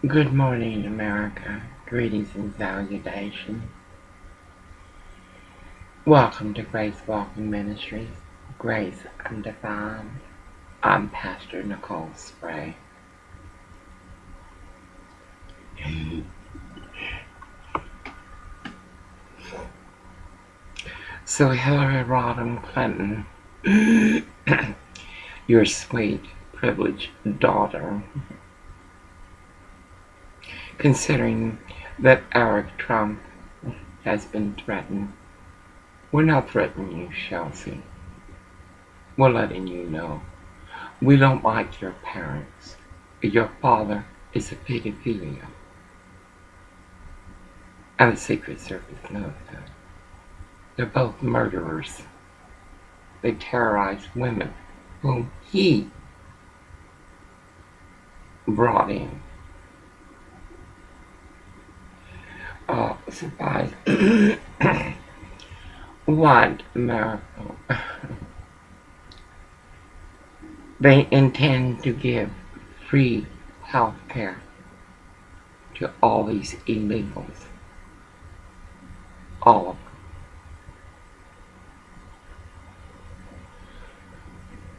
Good morning, America. Greetings and salutations. Welcome to Grace Walking Ministries, Grace Undefined. I'm Pastor Nicole Spray. So Hillary Rodham Clinton, your sweet, privileged daughter, considering that Eric Trump has been threatened, we're not threatening you, Chelsea. We're letting you know. We don't like your parents. Your father is a pedophilia. And the Secret Service knows that. They're both murderers. They terrorize women whom he brought in. Surprise. What miracle? They intend to give free health care to all these illegals. All of them.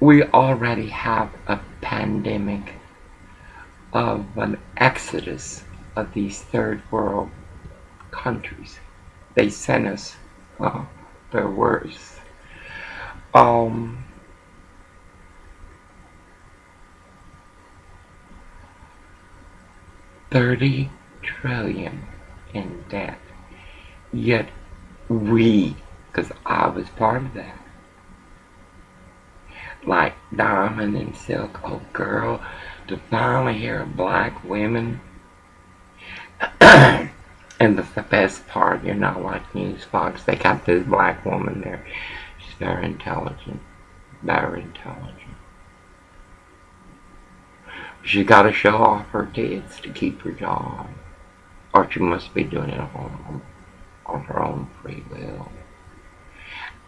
We already have a pandemic of an exodus of these third world countries. They sent us their worst. 30 trillion in debt. Yet we, because I was part of that, like Diamond and Silk, oh girl, to finally hear black women. And the best part, you're not like News Fox, they got this black woman there. She's very intelligent. Very intelligent. She got to show off her tits to keep her job. Or she must be doing it on her own free will.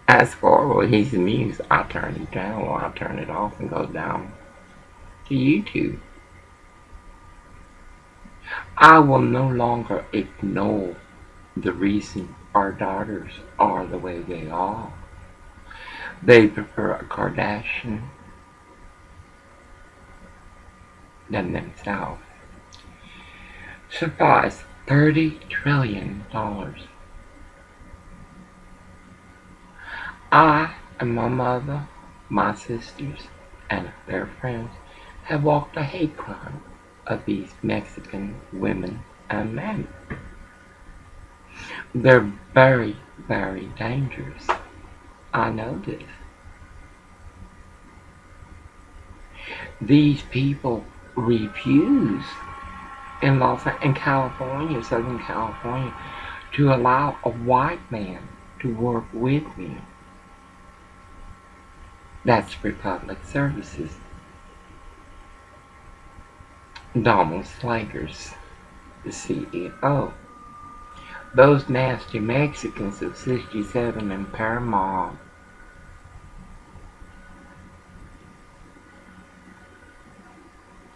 As for what he's amused, I turn it down or I turn it off and go down to YouTube. I will no longer ignore the reason our daughters are the way they are. They prefer a Kardashian than themselves. Surprise, $30 trillion. I and my mother, my sisters, and their friends have walked a hate crime of these Mexican women and men. They're very, very dangerous. I know this. These people refuse in California, Southern California, to allow a white man to work with me. That's Republic Services. Donald Slagers, the CEO. Those nasty Mexicans of 67 and Paramount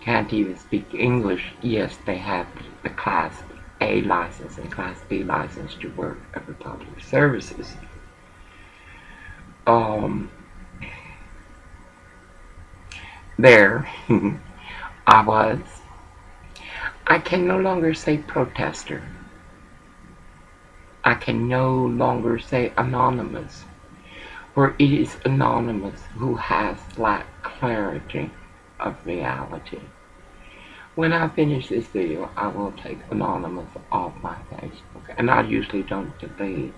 can't even speak English. Yes, they have the Class A license and Class B license to work at Republic Services. There I was. I can no longer say protester. I can no longer say anonymous, for it is anonymous who has lacked clarity of reality. When I finish this video, I will take anonymous off my Facebook, and I usually don't delete.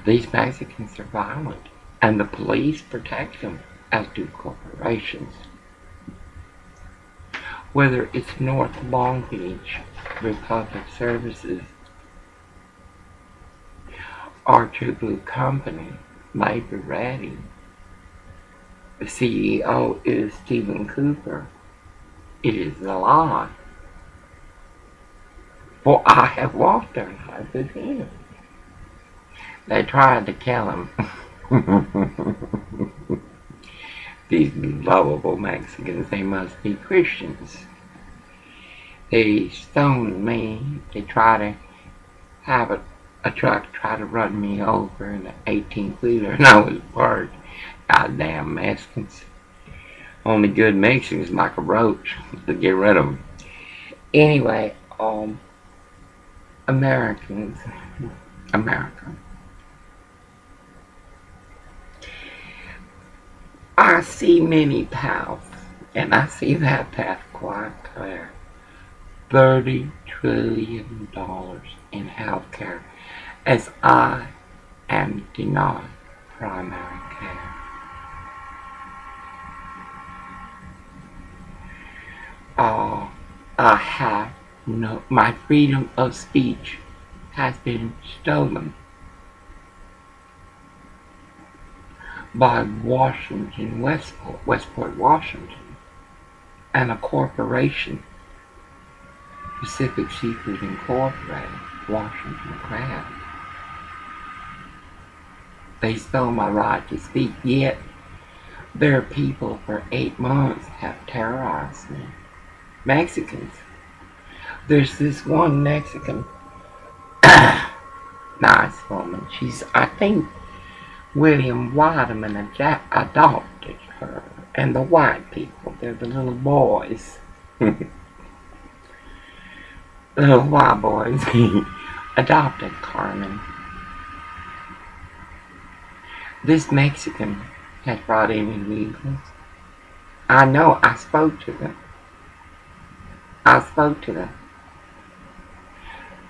These Mexicans are violent, and the police protect them, as do corporations. Whether it's North Long Beach, Republic Services, or True Blue Company, Labor Ready, the CEO is Stephen Cooper. It is a lie. For I have walked their life with him. They tried to kill him. These lovable Mexicans, they must be Christians. They stoned me. They try to have a truck try to run me over in an 18-wheeler, and I was parked. Goddamn Mexicans. Only good Mexicans like a roach to get rid of them. Anyway, Americans, America. I see many paths, and I see that path quite clear. $30 trillion in healthcare, as I am denied primary care. I have no, my freedom of speech has been stolen by Westport, Washington, and a corporation, Pacific Seafood Incorporated, Washington Crab. They stole my right to speak, yet their people for 8 months have terrorized me. Mexicans. There's this one Mexican, nice woman. She's, I think, William Whiteman adopted her. And the white people, they're the little boys. Little white boys adopted Carmen. This Mexican has brought in illegals. I know, I spoke to them.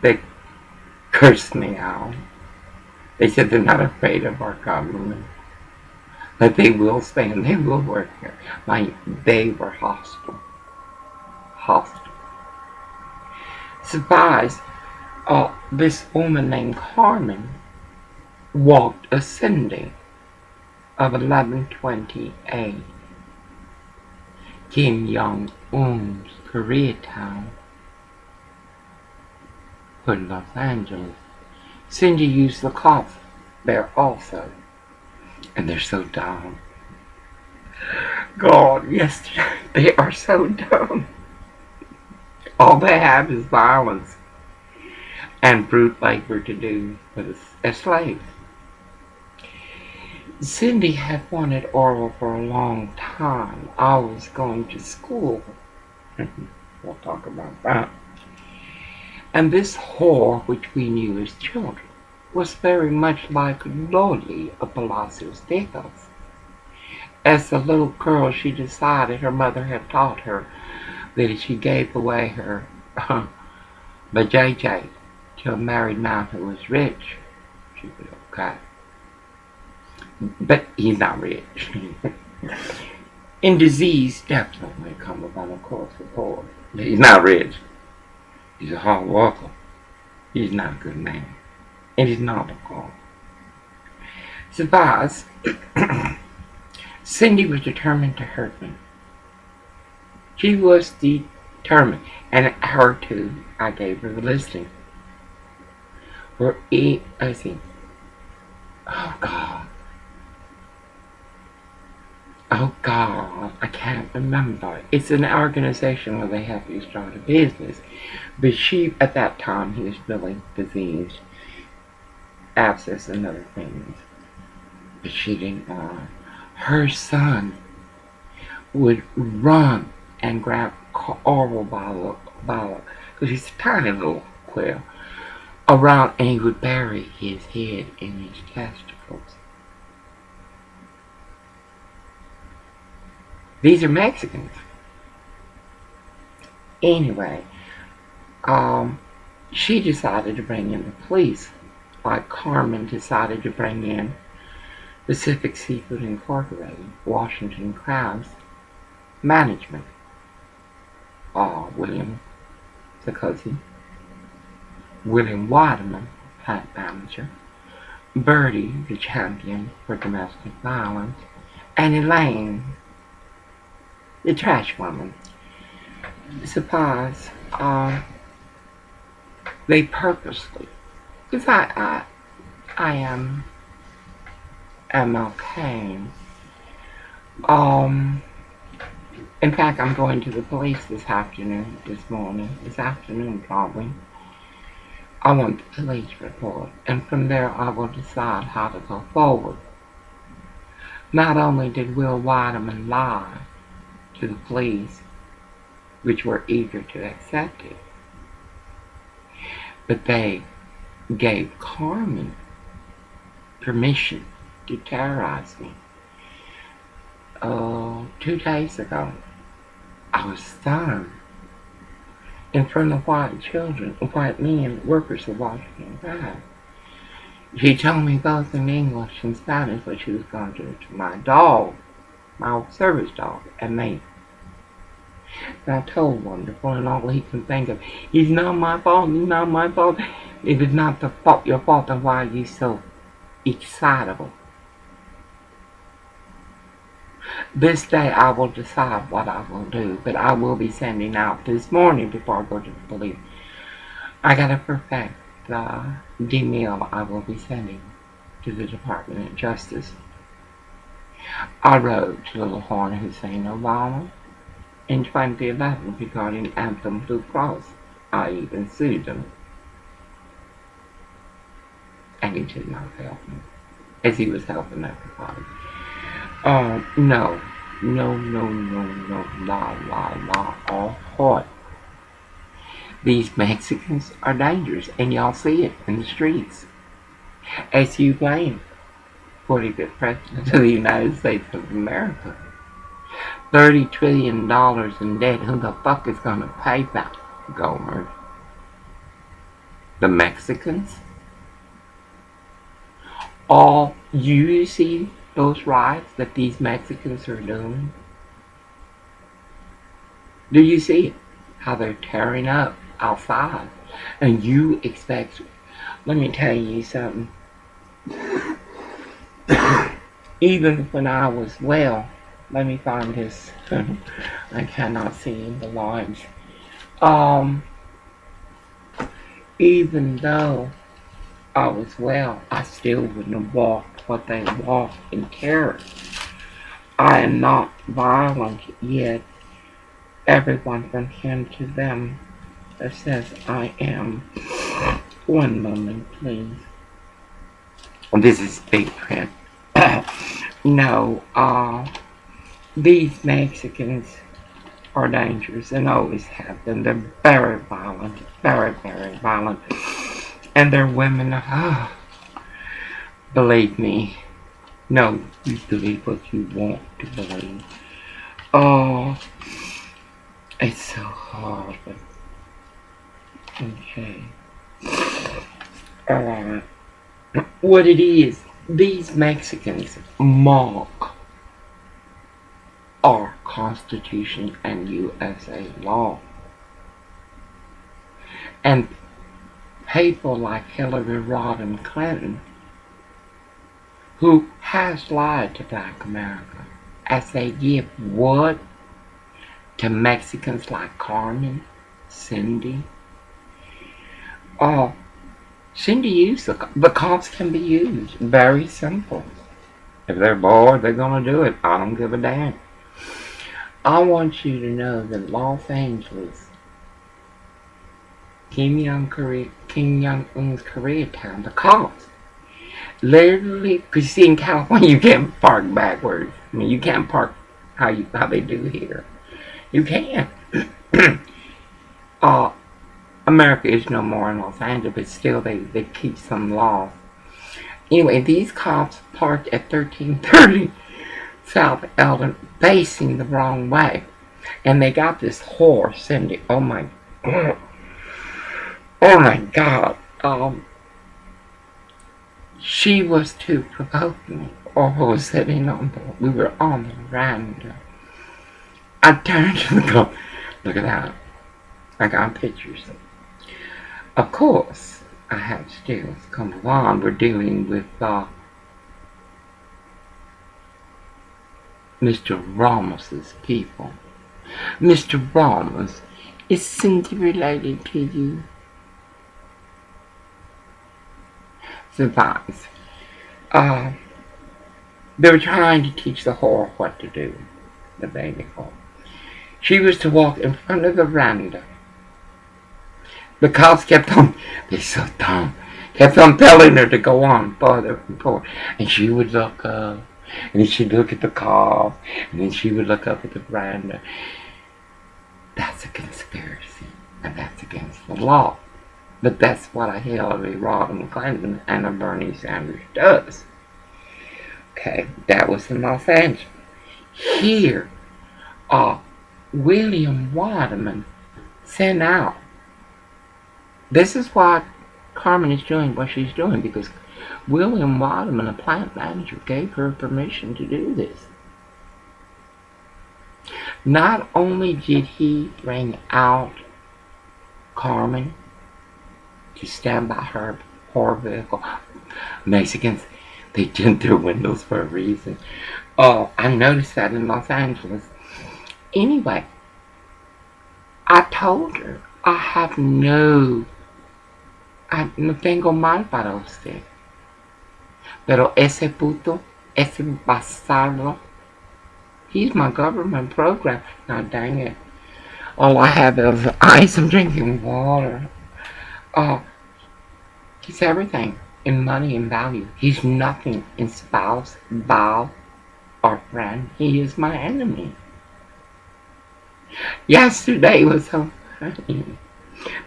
They cursed me out. They said they're not afraid of our government. That they will stand, they will work here. They were hostile. Surprise, this woman named Carmen walked a Sunday of 1128, Kim Jong-un's Koreatown, put Los Angeles. Cindy used the cops there also, and they're so dumb. God, yesterday, they are so dumb. All they have is violence and brute labor to do as slaves. Cindy had wanted oral for a long time. I was going to school. We'll talk about that. And this whore, which we knew as children, was very much like Loli of Palacios Tejos. As a little girl, she decided her mother had taught her that if she gave away her vajayjay to a married man who was rich, she would okay. But he's not rich. And disease definitely come upon a course of poor. He's not rich. He's a hard worker. He's not a good man. And he's not a god. Surprise, Cindy was determined to hurt me. She was determined. And her too, I gave her the listing. Let's see. Oh God, I can't remember. It's an organization where they help you start a business. But she, at that time, he was really diseased, abscess and other things. But she didn't want. Her son would run and grab oral bottle, because he's a tiny little quill, around, and he would bury his head in his testicles. These are Mexicans. Anyway, she decided to bring in the police, like Carmen decided to bring in Pacific Seafood Incorporated, Washington Crabs Management. William Sakosi, William Waterman, plant manager, Bertie, the champion for domestic violence, and Elaine, the trash woman. Surprise, they purposely, because I am MLK, Um, in fact, I'm going to the police this afternoon probably. I want the police report, and from there I will decide how to go forward. Not only did Will Weideman lie to the police, which were eager to accept it, but they gave Carmen permission to terrorize me. 2 days ago, I was stunned in front of white men, workers of Washington Drive. She told me both in English and Spanish what she was going to do to my dog, my old service dog, and me. And I told Wonderful, and all he can think of, it's not my fault, it's not my fault. If it's not your fault, then why are you so excitable? This day I will decide what I will do, but I will be sending out this morning before I go to the police. I gotta perfect the email I will be sending to the Department of Justice. I wrote to Little Horn Hussein Obama in 2011 regarding Anthem Blue Cross. I even sued them, and he did not help me, as he was helping everybody. No, la, ohoy. These Mexicans are dangerous, and y'all see it in the streets. As you blame 45th President of the United States of America. $30 trillion in debt. Who the fuck is gonna pay that, Gomer? The Mexicans? All you see those riots that these Mexicans are doing? Do you see it? How they're tearing up outside. And you expect, let me tell you something. Even when I was well, let me find this. I cannot see the lines. Even though I was well, I still wouldn't have walked what they walked in terror. I am not violent, yet everyone from him to them that says I am. One moment, please. This is big print. No, these Mexicans are dangerous and always have been. They're very violent, very, very violent. And their women, believe me. No, you believe what you want to believe. Oh, it's so hard. Okay. Alright. What it is, these Mexicans mock our Constitution and USA law. And people like Hillary Rodham Clinton, who has lied to Black America, as they give what to Mexicans like Carmen, Cindy. Cindy used the cops can be used. Very simple. If they're bored, they're gonna do it. I don't give a damn. I want you to know that Los Angeles, Kim Jong-un's Koreatown, the cops literally, because you see in California you can't park backwards. I mean, you can't park how they do here. You can't. America is no more in Los Angeles, but still they keep some laws. Anyway, these cops parked at 1330 South Eldon, facing the wrong way. And they got this whore, Cindy. Oh my God. She was to provoke me. Or was sitting we were on the veranda. I turned to the cop. Look at that. I got pictures. Of course, I have stills. Come along, we're dealing with Mr. Ramos's people. Mr. Ramos, is Cindy related to you? Survives. They were trying to teach the whore what to do, the baby whore. She was to walk in front of the veranda. The cops kept on, they're so dumb, kept on telling her to go on further and forward. And she would look up, and then she'd look at the cops, and then she would look up at the veranda. That's a conspiracy, and that's against the law. But that's what a Hillary Rodham Clinton and a Bernie Sanders does. Okay, that was in Los Angeles. Here, William Waterman sent out. This is what Carmen is doing what she's doing, because William Waterman, a plant manager, gave her permission to do this. Not only did he bring out Carmen to stand by her vehicle. Mexicans, they tint their windows for a reason. Oh, I noticed that in Los Angeles. Anyway, I told her no tengo mal para usted. Pero ese puto, ese bastardo, he's my government program. Now dang it. All I have is ice. I'm drinking water. Oh, he's everything in money and value. He's nothing in spouse, vow, or friend. He is my enemy. Yesterday was so funny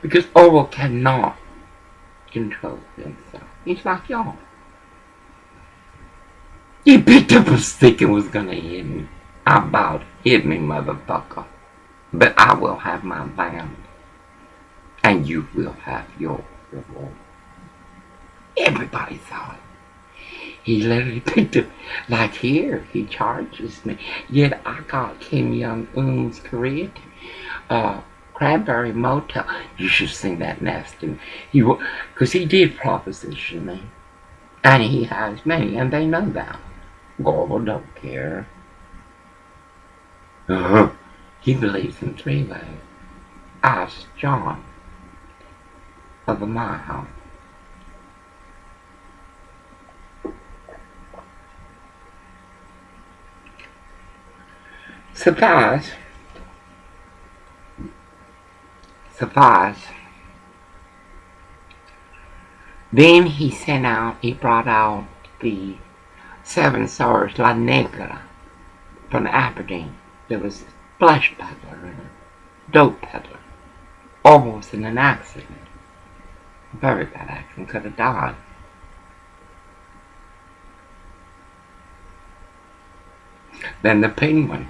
because Orwell cannot control himself. He's like y'all. He picked up a stick and was gonna hit me. I about hit me, motherfucker. But I will have my band. And you will have your reward. Everybody saw it. He literally picked it. Like here, he charges me. Yet I got Kim Jong-un's Korea, Cranberry Motel. You should sing that nasty. Because he did proposition me. And he has many, and they know that. Gorble don't care. He believes in three ways. Ask John of the My House. Suffice. Then he brought out the 7 Stars La Negra from Aberdeen. There was a flesh peddler and a dope peddler. Almost in an accident. Very bad accident. Could have died. Then the penguin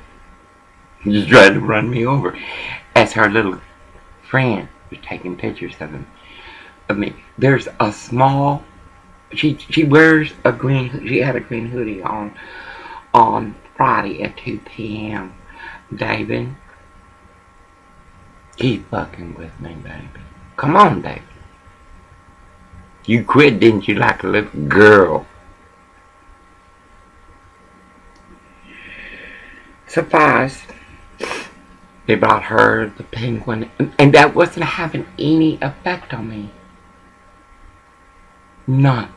just tried to run me over as her little friend was taking pictures of him. Of me. There's a small. She wears a green. She had a green hoodie on Friday at 2 p.m. David, keep fucking with me, baby. Come on, David. You quit, didn't you, like a little girl? Suffice. They brought her, the penguin, and that wasn't having any effect on me. None.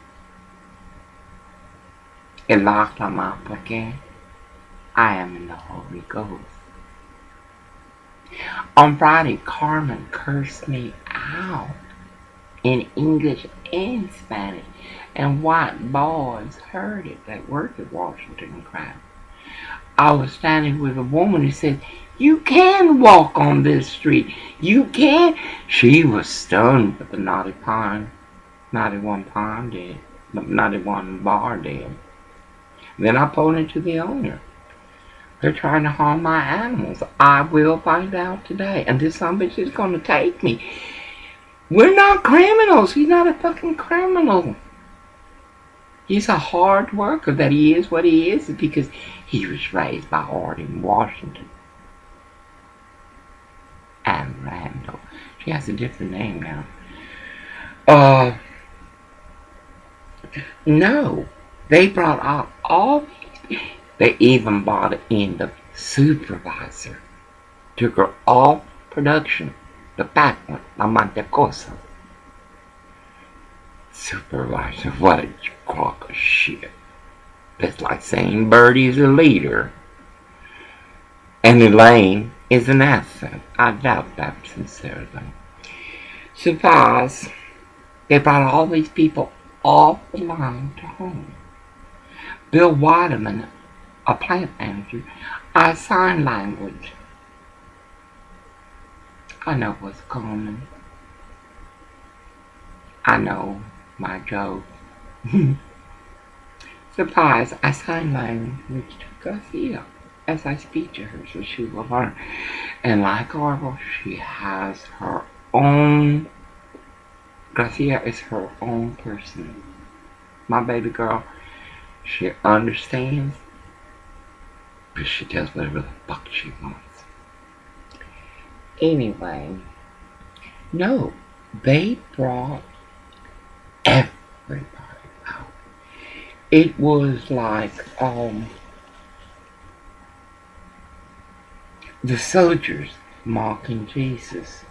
It locked them up again. I am in the Holy Ghost. On Friday, Carmen cursed me out in English and Spanish, and white boys heard it that worked at Washington Crab. I was standing with a woman who said, "You can walk on this street. You can." She was stunned, but the 91 pound did. The 91 bar did. Then I pointed to the owner. They're trying to harm my animals. I will find out today. And this son of a bitch is going to take me. We're not criminals. He's not a fucking criminal. He's a hard worker. That he is what he is because he was raised by Arden Washington. And Randall. She has a different name now. No. They brought out all these. They even brought in the supervisor. Took her off production. The back one. La Mantecosa. Supervisor. What a crock of shit. That's like saying Birdie is a leader and Elaine is an asset. I doubt that sincerely. Surprise, they brought all these people off the line to home. Bill Weideman, a plant manager, I sign language. I know what's coming. I know my joke. Surprise, I sign language to Garcia as I speak to her so she will learn. And like Orville, she has her own. Garcia is her own person. My baby girl, she understands, but she does whatever the fuck she wants. Anyway, no, they brought everybody out. It was like the soldiers mocking Jesus.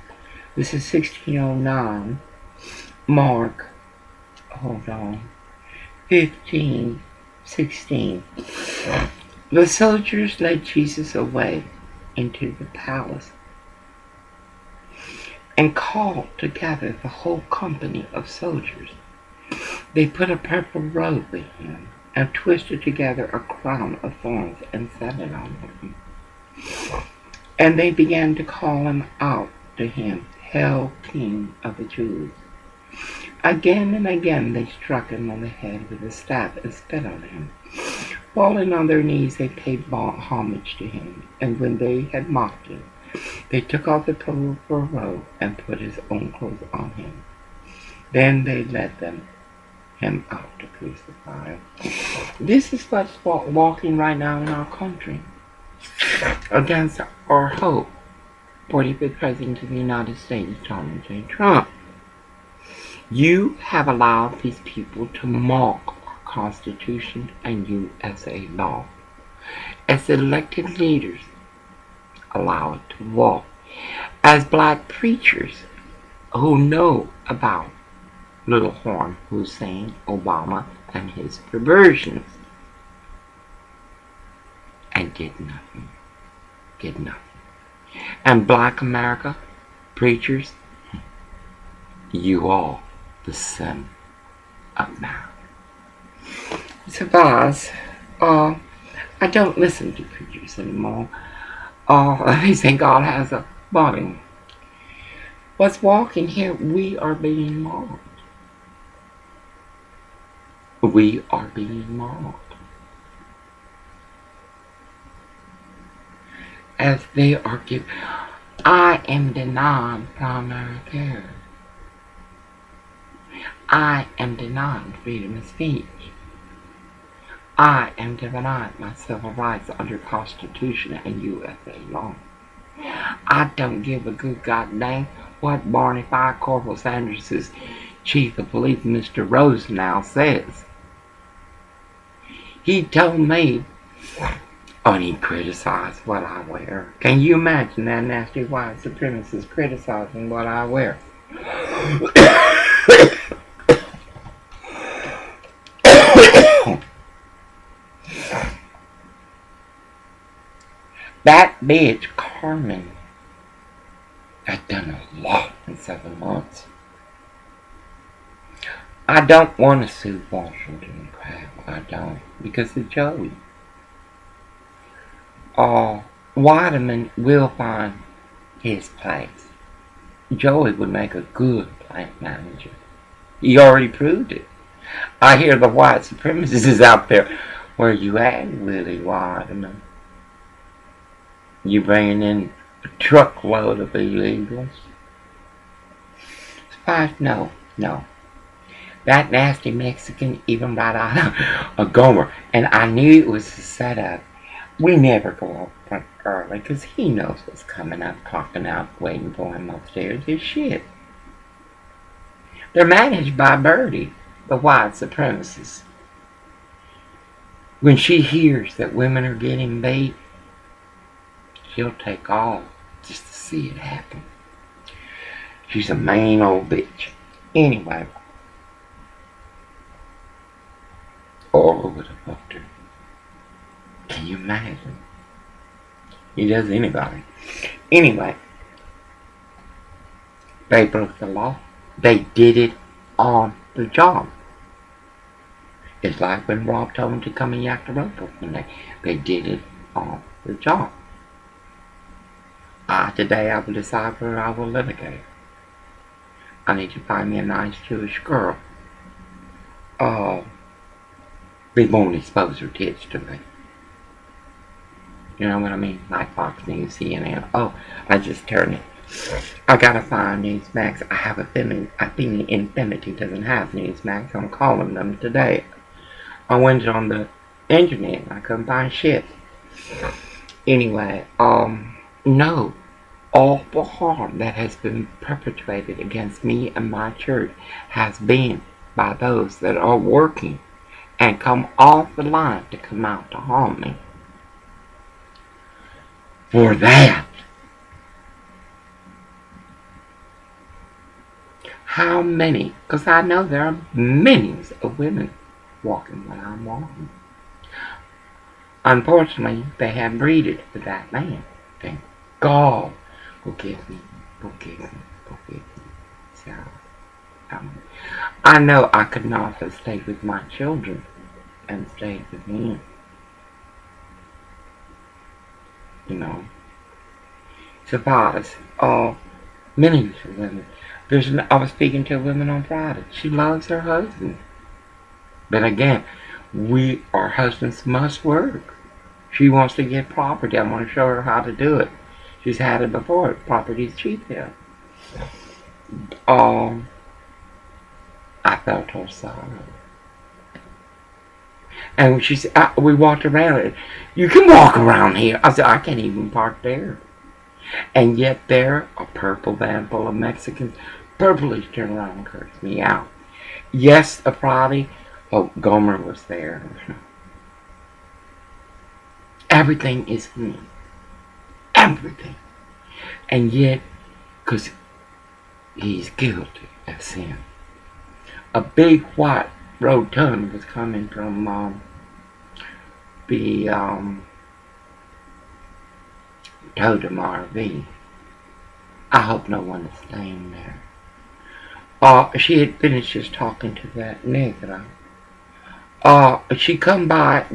This is 1609. Mark, hold on, 15:16. The soldiers led Jesus away into the palace and called together the whole company of soldiers. They put a purple robe with him and twisted together a crown of thorns and set it on him. And they began to call him out to him, Hail, King of the Jews. Again and again they struck him on the head with a staff and spit on him. Falling on their knees, they paid homage to him, and when they had mocked him, they took off the purple robe and put his own clothes on him. Then they led him out to crucify him. This is what's walking right now in our country against our hope. 45th President of the United States, Donald J. Trump. You have allowed these people to mock our Constitution and USA law. As elected leaders, allow it to walk. As black preachers who know about Little Horn Hussein Obama and his perversions, and did nothing. And black America, preachers, you all the son of man. Surprise, I don't listen to preachers anymore. They think God has a body. What's walking here, we are being mocked. We are being mocked. As they are giving, I am denied primary care. I am denied freedom of speech. I am denied my civil rights under Constitution and USA law. I don't give a good goddamn what Barney Fife Corporal Sanders' chief of police, Mr. Rosenau, says. He told me, and he criticized what I wear. Can you imagine that nasty white supremacist criticizing what I wear? That bitch, Carmen, has done a lot in 7 months. I don't want to sue Washington crap. I don't. Because of Joey. Weideman will find his place. Joey would make a good plant manager. He already proved it. I hear the white supremacist is out there. Where you at, Willie Weideman? You bringing in a truckload of illegals? No. That nasty Mexican even brought out a Gomer. And I knew it was a setup. We never go up front early because he knows what's coming up, clocking out, waiting for him upstairs. His shit. They're managed by Birdie, the white supremacist. When she hears that women are getting bait, she'll take off just to see it happen. She's a mean old bitch. Anyway, Orville would have fucked her. Can you imagine? He does anybody. Anyway, they broke the law. They did it on the job. It's like when Rob told them to come and yak the rope off one day. They did it on the job. Today I will decide where I will litigate. I need to find me a nice Jewish girl. They won't expose her tits to me. You know what I mean? Like Fox News, CNN. Oh, I just turned it. I gotta find Newsmax. I have a feeling Infinity doesn't have Newsmax. I'm calling them today. I went on the internet and I couldn't find shit. Anyway, no. All the harm that has been perpetrated against me and my church has been by those that are working and come off the line to come out to harm me. For that, how many? Because I know there are millions of women walking when I'm walking. Unfortunately, they have breeded with that man. Thank God. Forgive me. So, I know I could not have stayed with my children and stayed with him. You know. Surprise. Millions of women. I was speaking to a woman on Friday. She loves her husband. But again, our husbands must work. She wants to get property. I want to show her how to do it. She's had it before. Property's cheap here. I felt her sorrow. And she said, we walked around it. You can walk around here. I said, I can't even park there. And yet there, a purple van full of Mexicans purplish turned around and cursed me out. Yes, a Friday, Gomer was there. Everything is me. Everything. And yet, because he's guilty of sin. A big white rotund was coming from the Totem RV. I hope no one is staying there. She had finished just talking to that Negro. She come by.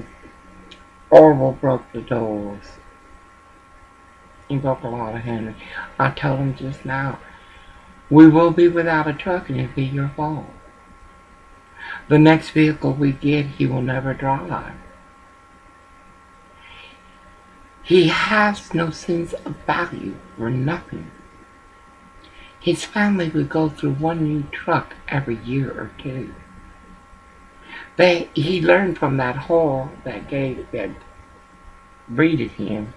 Orville broke the doors. He broke a lot of handles. I told him just now, we will be without a truck and it'll be your fault. The next vehicle we get, he will never drive. He has no sense of value for nothing. His family would go through one new truck every year or two. He learned from that whore that breeded him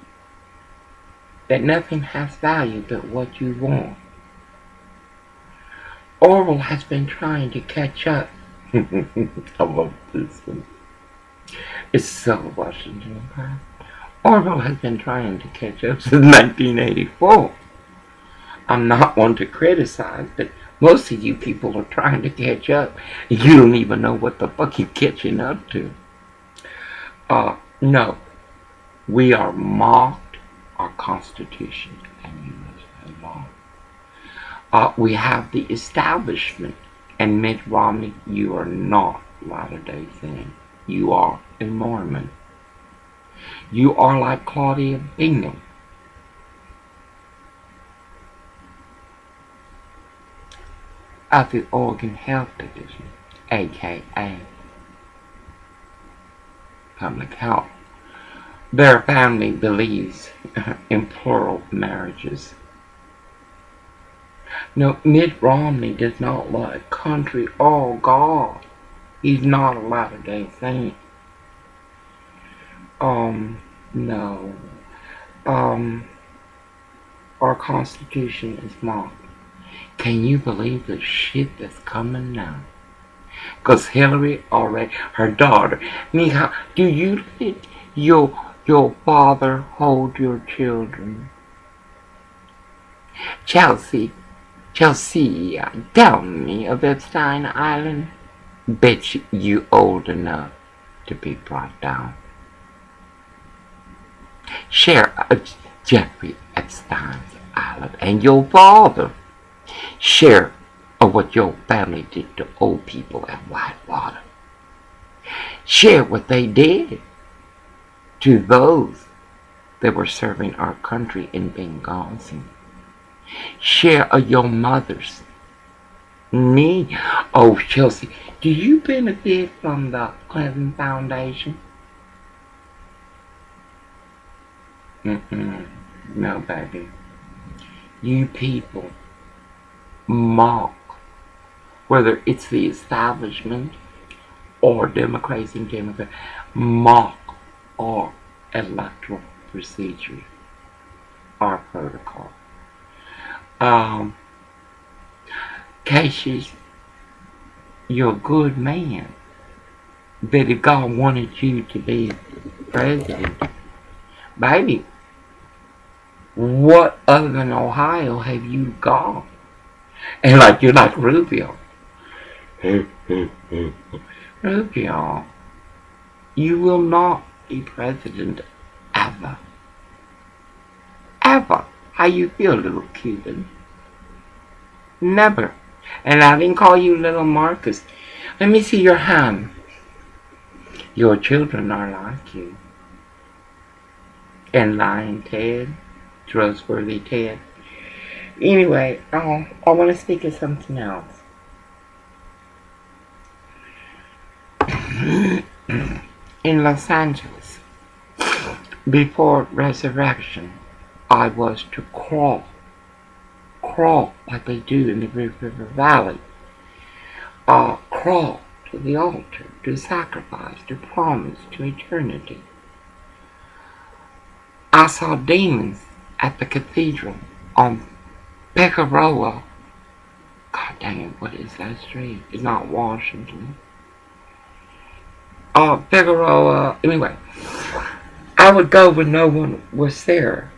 that nothing has value but what you want. Orville has been trying to catch up. I love this one. It's so Washington. Orville has been trying to catch up since 1984. I'm not one to criticize, but most of you people are trying to catch up. You don't even know what the fuck you're catching up to. No. We are mocked our Constitution and U.S. law. We have the establishment, and Mitt Romney, you are not Latter-day Saint. You are a Mormon. You are like Claudia Bingham. Of the Oregon Health Division, aka Public Health. Their family believes in plural marriages. No, Mitt Romney does not like country or God. He's not a Latter-day Saint. No. Our Constitution is mocked. Can you believe the shit that's coming now? Because Hillary already, her daughter, Mija, do you let your father hold your children? Chelsea, tell me of Epstein Island. Bet you old enough to be brought down. Share Jeffrey Epstein's island. And your father share what your family did to old people at Whitewater. Share what they did to those that were serving our country in Benghazi. Share your mothers. Me? Oh, Chelsea, do you benefit from the Clinton Foundation? No, baby. You people mock, whether it's the establishment or Democrats and Democrats, mock our electoral procedure, our protocol. Cassius, you're a good man, but if God wanted you to be president, baby, what other than Ohio have you got? And like you're like Rubio. Rubio, you will not be president ever. Ever. How you feel, little Cuban? Never. And I didn't call you little Marcus. Let me see your hand. Your children are like you. And lying Ted, trustworthy Ted. Anyway, I want to speak of something else. In Los Angeles, before resurrection, I was to crawl like they do in the River Valley. Crawl to the altar, to sacrifice, to promise, to eternity. I saw demons at the cathedral on Figueroa. God dang it, what is that street? It's not Washington. Figueroa, anyway. I would go when no one was there.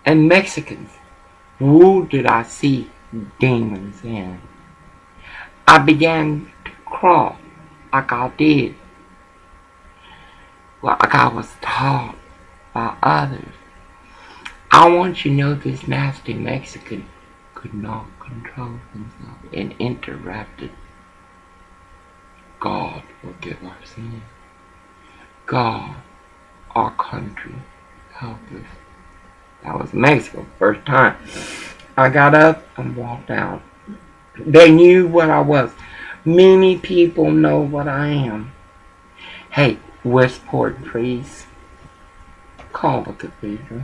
And Mexicans, who did I see demons in? I began to crawl like I did. Like I was taught by others. I want you to know this nasty Mexican could not control himself and interrupted. God forgive our sins. God, our country, help us. That was Mexico, first time. I got up and walked out. They knew what I was. Many people know what I am. Hey, Westport priest, call the cathedral.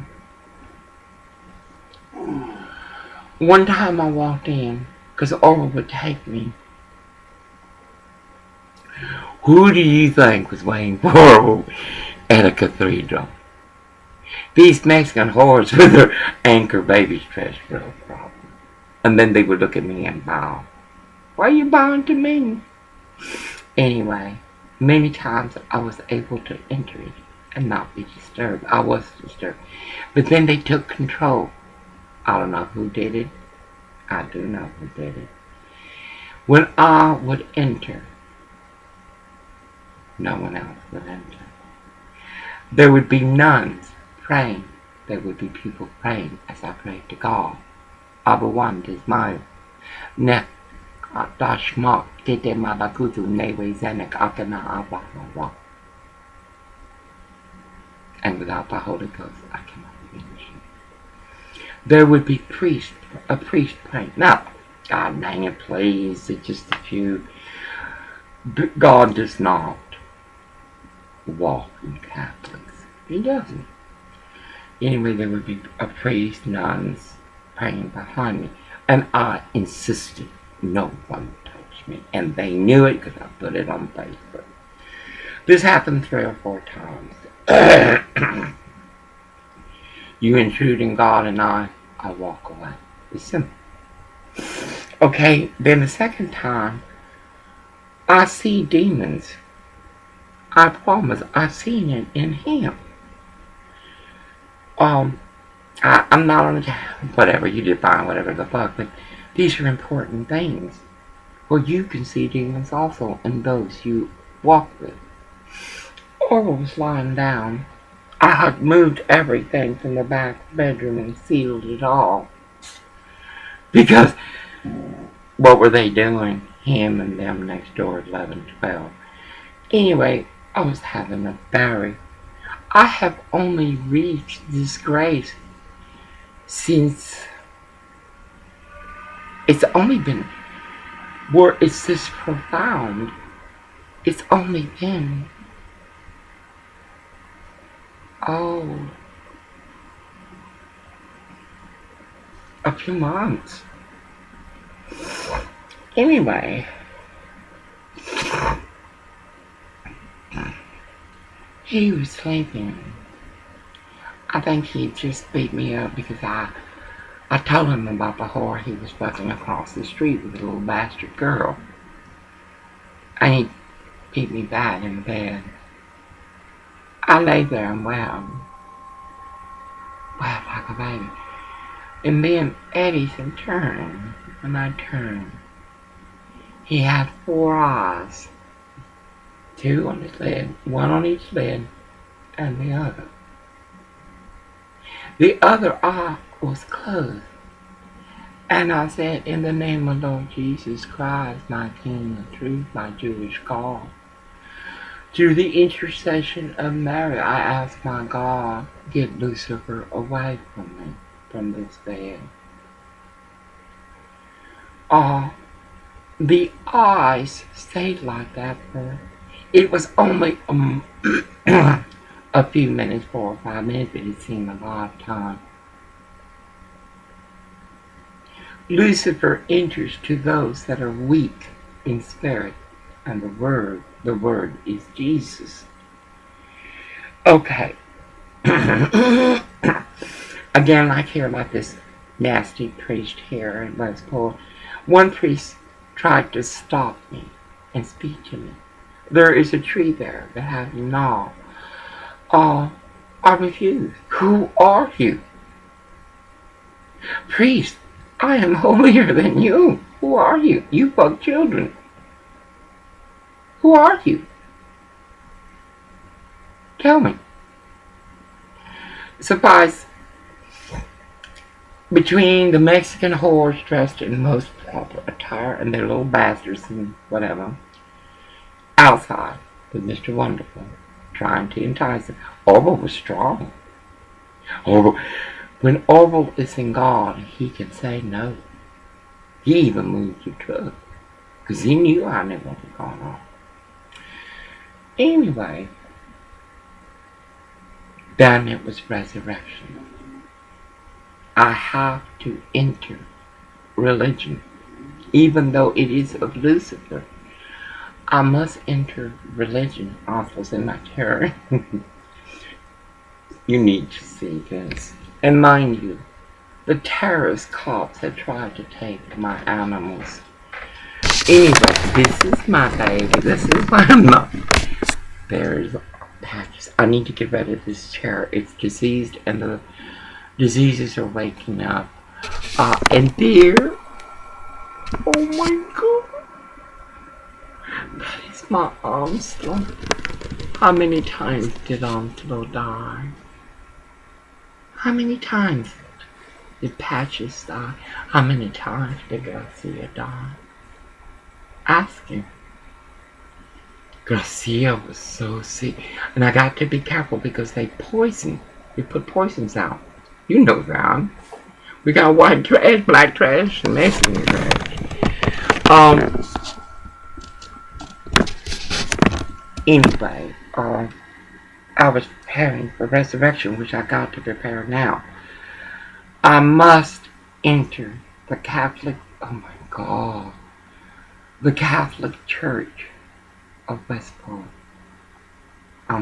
One time I walked in, because Orwell would take me. Who do you think was waiting for Orwell at a cathedral? These Mexican whores with their anchor babies dressed real proper. And then they would look at me and bow. Why are you bowing to me? Anyway, many times I was able to enter it and not be disturbed. I was disturbed. But then they took control. I don't know who did it. I do know who did it. When I would enter, no one else would enter. There would be nuns praying. There would be people praying as I prayed to God. Abawan Desmayo. Ne Dashmok Tete Malakutu Newe Zenek Akana Abawa. And without the Holy Ghost, I cannot finish it. There would be a priest praying. Now, God dang it, please, it's just a few. God does not walk in Catholics. He doesn't. Anyway, there would be a priest, nuns praying behind me. And I insisted no one touch me. And they knew it because I put it on Facebook. This happened 3 or 4 times. You intrude in God and I walk away. It's simple. Okay, then the second time, I see demons. I promise, I've seen it in him. I'm not on the whatever, you define whatever the fuck, but these are important things. Well, you can see demons also in those you walk with. Orwell was lying down I had moved everything from the back bedroom and sealed it all. Because what were they doing? Him and them next door at 11, 12. Anyway, I was having a very... I have only reached this grace since... It's only been... Where it's this profound. It's only been... Oh... a few months. Anyway... He was sleeping. I think he just beat me up because I told him about the whore he was fucking across the street with a little bastard girl. And he beat me bad in bed. I lay there and wept like a baby. And then Edison turned, and I turned. He had 4 eyes. 2 on his leg, 1 on each leg, and the other. The other eye was closed. And I said, in the name of Lord Jesus Christ, my King of truth, my Jewish God, through the intercession of Mary, I ask my God, get Lucifer away from me, from this bed. The eyes stayed like that for... It was only a few minutes, 4 or 5 minutes, but it seemed a lifetime. Lucifer enters to those that are weak in spirit, and the word is Jesus. Okay. Again, I hear about this nasty priest here in Westport. One priest tried to stop me and speak to me. There is a tree there that has a knob. I refuse. Who are you? Priest, I am holier than you. Who are you? You fuck children. Who are you? Tell me. Suffice, between the Mexican whores dressed in most proper attire and their little bastards and whatever, outside with Mr. Wonderful, trying to entice him. Orville was strong. When Orville is in God, he can say no. He even moved the truck, because he knew I knew what was going on. Anyway, then it was resurrection. I have to enter religion, even though it is of Lucifer. I must enter religion. Also in my terror. You need to see this. And mind you, the terrorist cops had tried to take my animals. Anyway, this is my baby. This is my mom. There's patches. I need to get rid of this chair. It's diseased and the diseases are waking up. And there, oh my God. That is my Armstrong. How many times did Armstrong die? How many times did Patches die? How many times did Garcia die? Ask him. Garcia was so sick. And I got to be careful because they poison. They put poisons out. You know that. We got white trash, black trash, and Mexican trash. Anyway, I was preparing for resurrection, which I got to prepare now. I must enter the Catholic, oh my God, the Catholic Church of Westport. I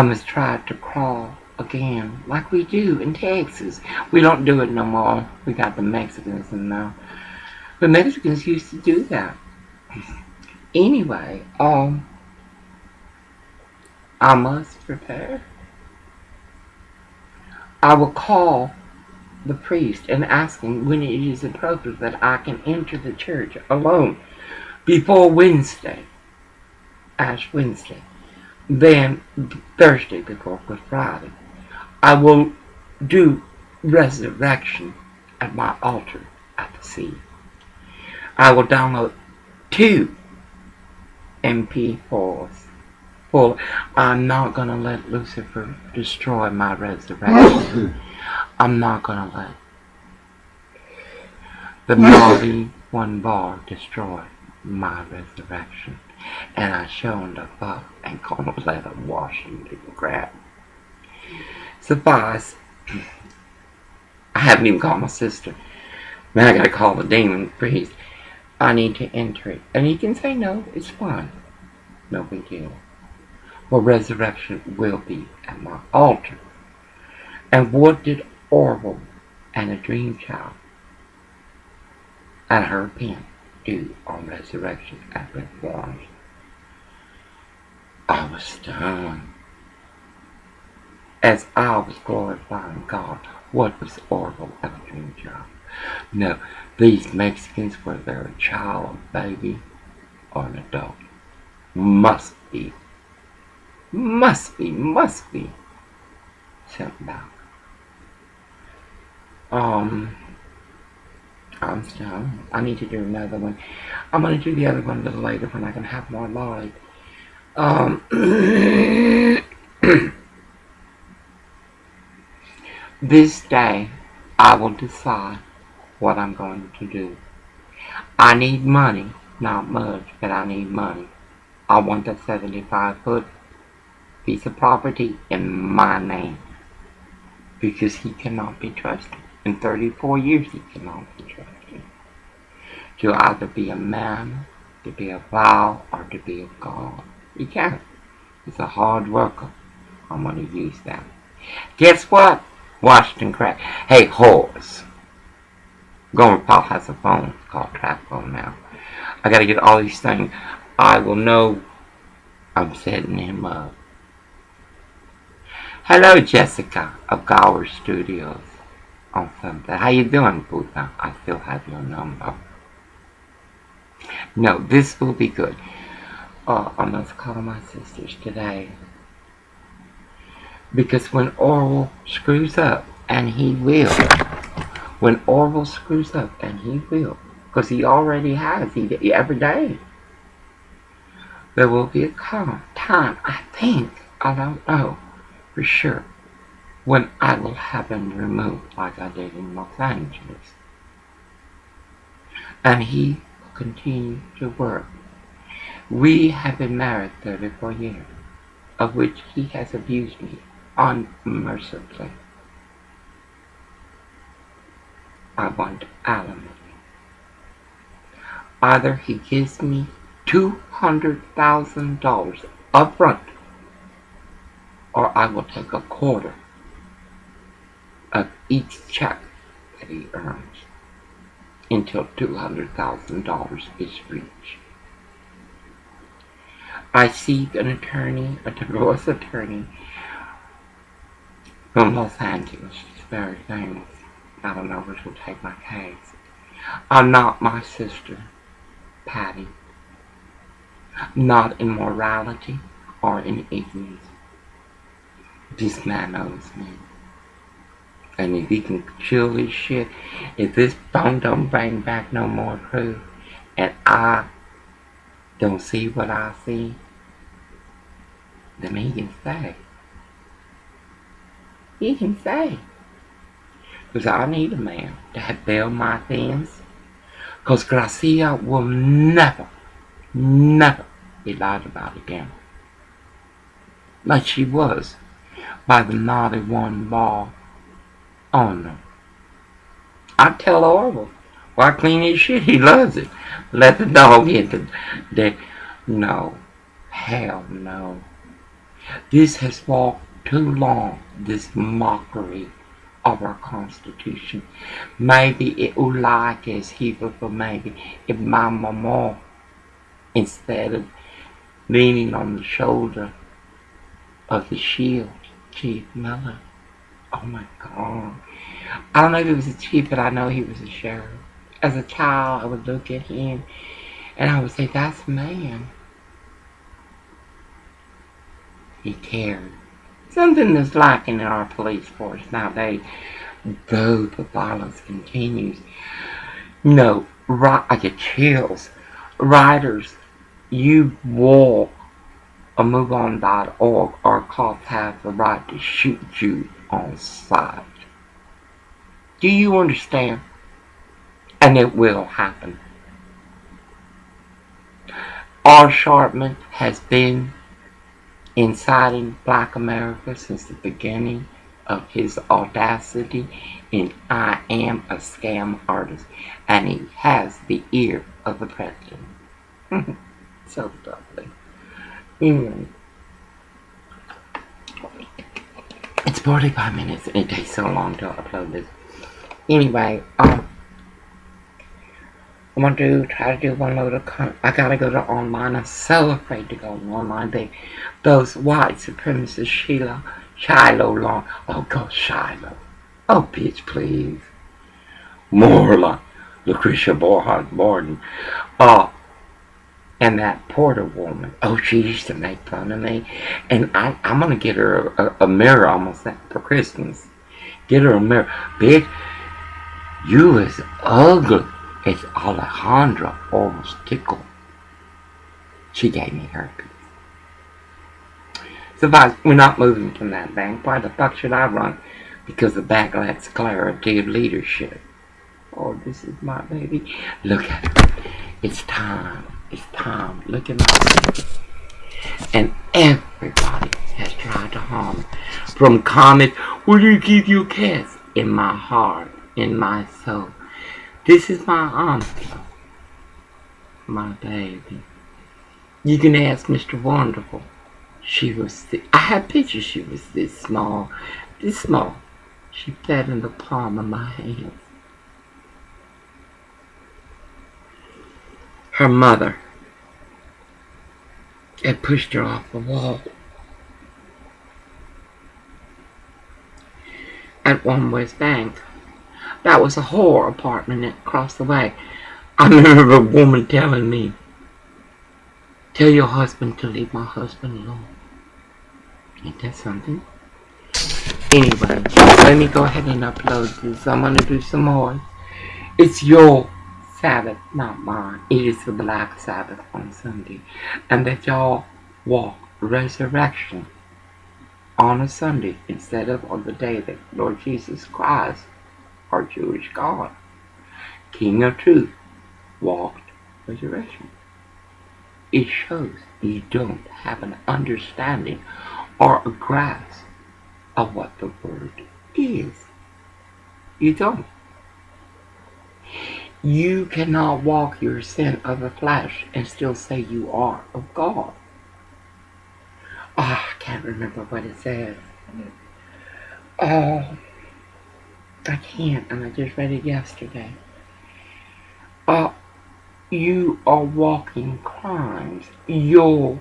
must try to crawl again, like we do in Texas. We don't do it no more. We got the Mexicans now. The Mexicans used to do that. Anyway, I must prepare. I will call the priest and ask him when it is appropriate that I can enter the church alone before Wednesday, Ash Wednesday. Then Thursday before Good Friday, I will do resurrection at my altar at the sea. I will download 2 MP4s. Full. I'm not gonna let Lucifer destroy my resurrection. I'm not gonna let the naughty one bar destroy my resurrection. And I showed up and gonna let him wash him to the ground. Suffice, I haven't even called my sister. Man, I gotta call the demon priest. I need to enter it. And he can say no, it's fine. No big deal. Well, resurrection will be at my altar. And what did Orville and a dream child and her pen do on resurrection at the forums? I was stunned. As I was glorifying God, what was Orville and a dream child? No, these Mexicans, whether they're a child, a baby, or an adult, must be sent back. I'm still, I need to do another one. I'm going to do the other one a little later when I can have more light. This day, I will decide what I'm going to do. I need money, not much, but I need money. I want that 75-foot piece of property in my name, because he cannot be trusted. In 34 years, he cannot be trusted to either be a man, to be a vow, or to be a god. He can't. He's a hard worker. I'm going to use that. Guess what? Washington crack. Hey, horse. Gomer Paul has a phone. It's called trap phone now. I got to get all these things. I will know I'm setting him up. Hello, Jessica of Gower Studios on Sunday. How you doing, Buddha? I still have your number. No, this will be good. I must call my sisters today. Because when Orville screws up, and he will, when Orville screws up, and he will, because he already has, every day, there will be a time, I think, I don't know for sure, when I will have him removed like I did in Los Angeles. And he will continue to work. We have been married 34 years, of which he has abused me unmercifully. I want alimony. Either he gives me $200,000 up front, or I will take a quarter of each check that he earns until $200,000 is reached. I seek an attorney, a divorce attorney from Los Angeles. She's very famous. I don't know which will take my case. I'm not my sister, Patty. Not in morality or in ignorance. This man owes me. And if he can chill this shit, if this phone don't bring back no more proof, and I don't see what I see, then he can stay. He can stay. Because I need a man to bail my things. Because Gracia will never be lied about again. Like she was by the naughty one ball owner. I tell Orville, why clean his shit? He loves it. Let the dog hit the no. Hell no. This has walked too long, this mockery of our Constitution. Maybe it would like as he for maybe if my mama, instead of leaning on the shoulder of the shield, Chief Miller. Oh my God. I don't know if he was a chief, but I know he was a sheriff. As a child, I would look at him and I would say, that's a man. He cared. Something that's lacking in our police force nowadays, though the violence continues. No, I get chills. Riders, you walk or MoveOn.org, our cops have the right to shoot you on sight. Do you understand? And it will happen. R. Sharpman has been inciting Black America since the beginning of his audacity in I Am a Scam Artist, and he has the ear of the president. So lovely. Anyway, it's 45 minutes and it takes so long to upload this. Anyway, I'm going to try to do one load of I gotta go to online. I'm so afraid to go online. Those white supremacists, Shiloh Long. Oh, go Shiloh. Oh, bitch, please. More like Lucretia Borhard Borden. Oh, and that Porter woman. Oh, she used to make fun of me. And I'm going to get her a mirror almost for Christmas. Get her a mirror. Bitch, you is ugly. It's Alejandra almost tickled. She gave me herpes. So we're not moving from that bank. Why the fuck should I run? Because the bank lacks clarity of leadership. Oh, this is my baby. Look at her. It's time. It's time. Look at my baby. And everybody has tried to harm me. From comments, where do you keep your cats? In my heart, in my soul. This is my auntie. My baby. You can ask Mr. Wonderful. She was, I had pictures, she was this small. This small. She fed in the palm of my hand. Her mother had pushed her off the wall at One West Bank. That was a whore apartment across the way. I remember a woman telling me, tell your husband to leave my husband alone. Ain't that something? Anyway, let me go ahead and upload this. I'm going to do some more. It's your Sabbath, not mine. It is the Black Sabbath on Sunday. And that y'all walk resurrection on a Sunday instead of on the day that Lord Jesus Christ, our Jewish God, King of Truth, walked resurrection. It shows you don't have an understanding or a grasp of what the word is. You don't. You cannot walk your sin of the flesh and still say you are of God. Oh, I can't remember what it says. Oh, I can't, and I just read it yesterday. You are walking crimes. Your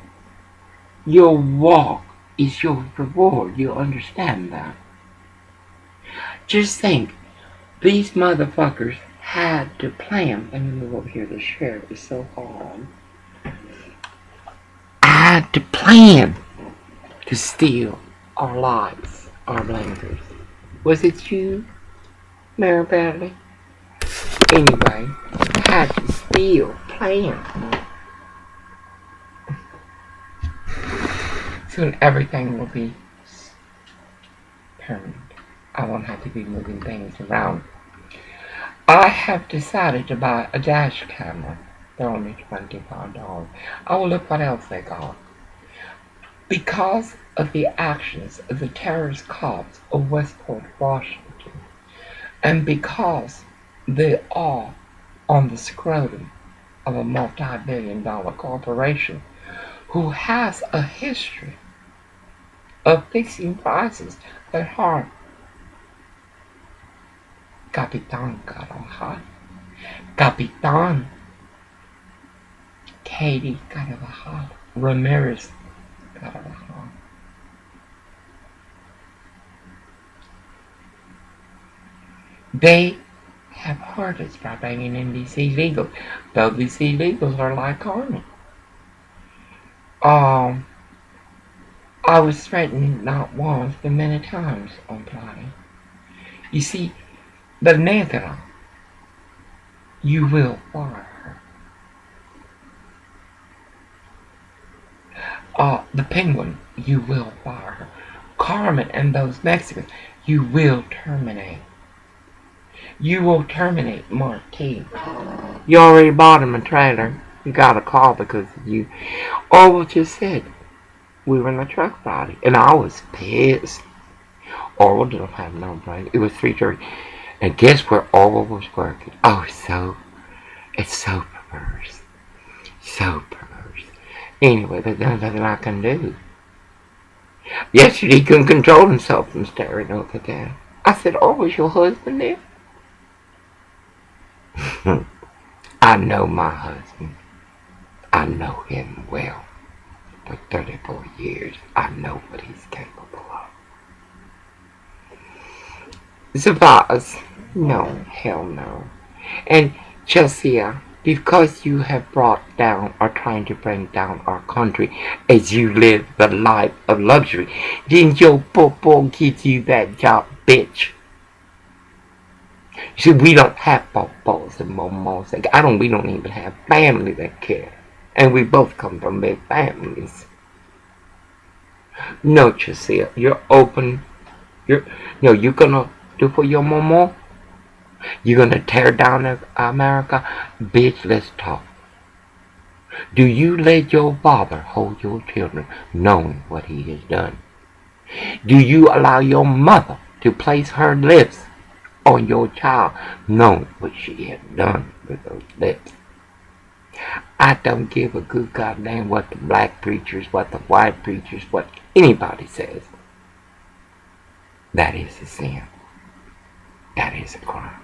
walk is your reward. You understand that? Just think, these motherfuckers had to plan. Let me move over here. The chair is so hard. I had to plan to steal our lives, our blankers. Was it you, Mary Bradley? Anyway, I had to steal, plan. Soon everything will be permanent. I won't have to be moving things around. I have decided to buy a dash camera. They're only $25. Oh, look what else they got. Because of the actions of the terrorist cops of Westport, Washington, and because they are on the scrotum of a multi-billion-dollar corporation who has a history of fixing prices that harm Capitan Carvajal, Capitan Katie Carvajal, Ramirez Carvajal. They have hurt us by bringing in these illegals, though these illegals are like army. I was threatened not once but many times on plotting. You see, the Negro, you will fire her. The Penguin, you will fire her. Carmen and those Mexicans, you will terminate. You will terminate Martin. You already bought him a trailer. You got a call because of you. Orwell just said we were in the truck body, and I was pissed. Orwell didn't have no brain. It was 3:30, and guess where Orwell was working? Oh, it's so perverse, so perverse. Anyway, there's nothing I can do. Yesterday he couldn't control himself from staring up at that. I said, "Orwell's your husband there?" I know my husband. I know him well. For 34 years, I know what he's capable of. Zavaz, no, hell no. And Chelsea, because you have brought down or trying to bring down our country as you live the life of luxury, then your popo gives you that job, bitch. You see, we don't have popos and momos. We don't even have family that care. And we both come from big families. No, Chelsea, you're open. You're gonna do for your momo? You're gonna tear down America? Bitch, let's talk. Do you let your father hold your children knowing what he has done? Do you allow your mother to place her lips on your child knowing what she has done with those lips? I don't give a good goddamn what the black preachers, what the white preachers, what anybody says. That is a sin. That is a crime.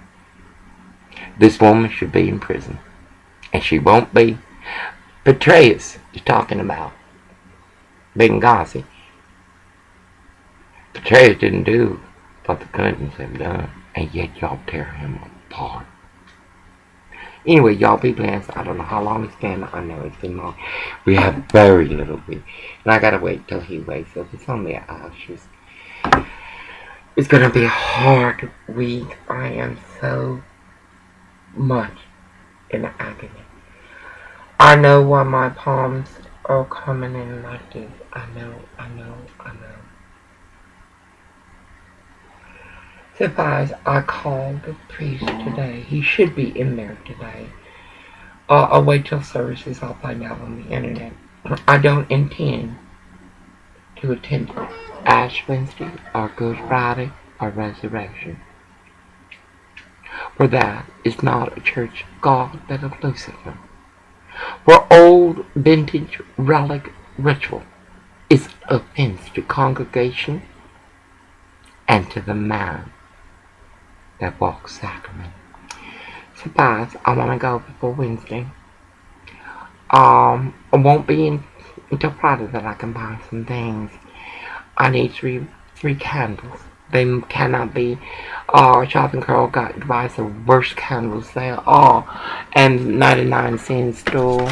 This woman should be in prison. And she won't be. Petraeus is talking about Benghazi. Petraeus didn't do what the Clintons have done. And yet y'all tear him apart. Anyway, y'all be blessed. I don't know how long it's been. I know it's been long. We have very little week. And I gotta wait till he wakes up. It's only hours. It's gonna be a hard week. I am so much in agony. I know why my palms are coming in like this. I know. Surprise, I called the priest today. He should be in there today. I'll wait till services. I'll find out on the internet. I don't intend to attend Ash Wednesday or Good Friday or Resurrection. For that is not a church god but of Lucifer. For old vintage relic ritual is offense to congregation and to the man that walks sacrament. Surprise, I want to go before Wednesday. I won't be until Friday that I can buy some things. I need three candles. They cannot be. Shopping Carl buys the worst candles there. And 99-cent store.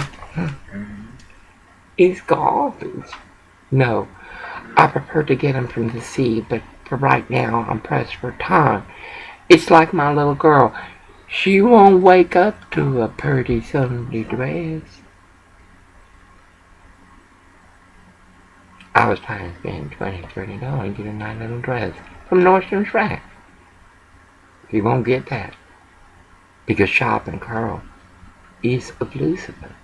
It's garbage. No, I prefer to get them from the sea, but for right now, I'm pressed for time. It's like my little girl. She won't wake up to a pretty Sunday dress. I was trying to spend $20 and get a nice little dress from Nordstrom's Rack. You won't get that. Because Shopping Carl is of Lucifer.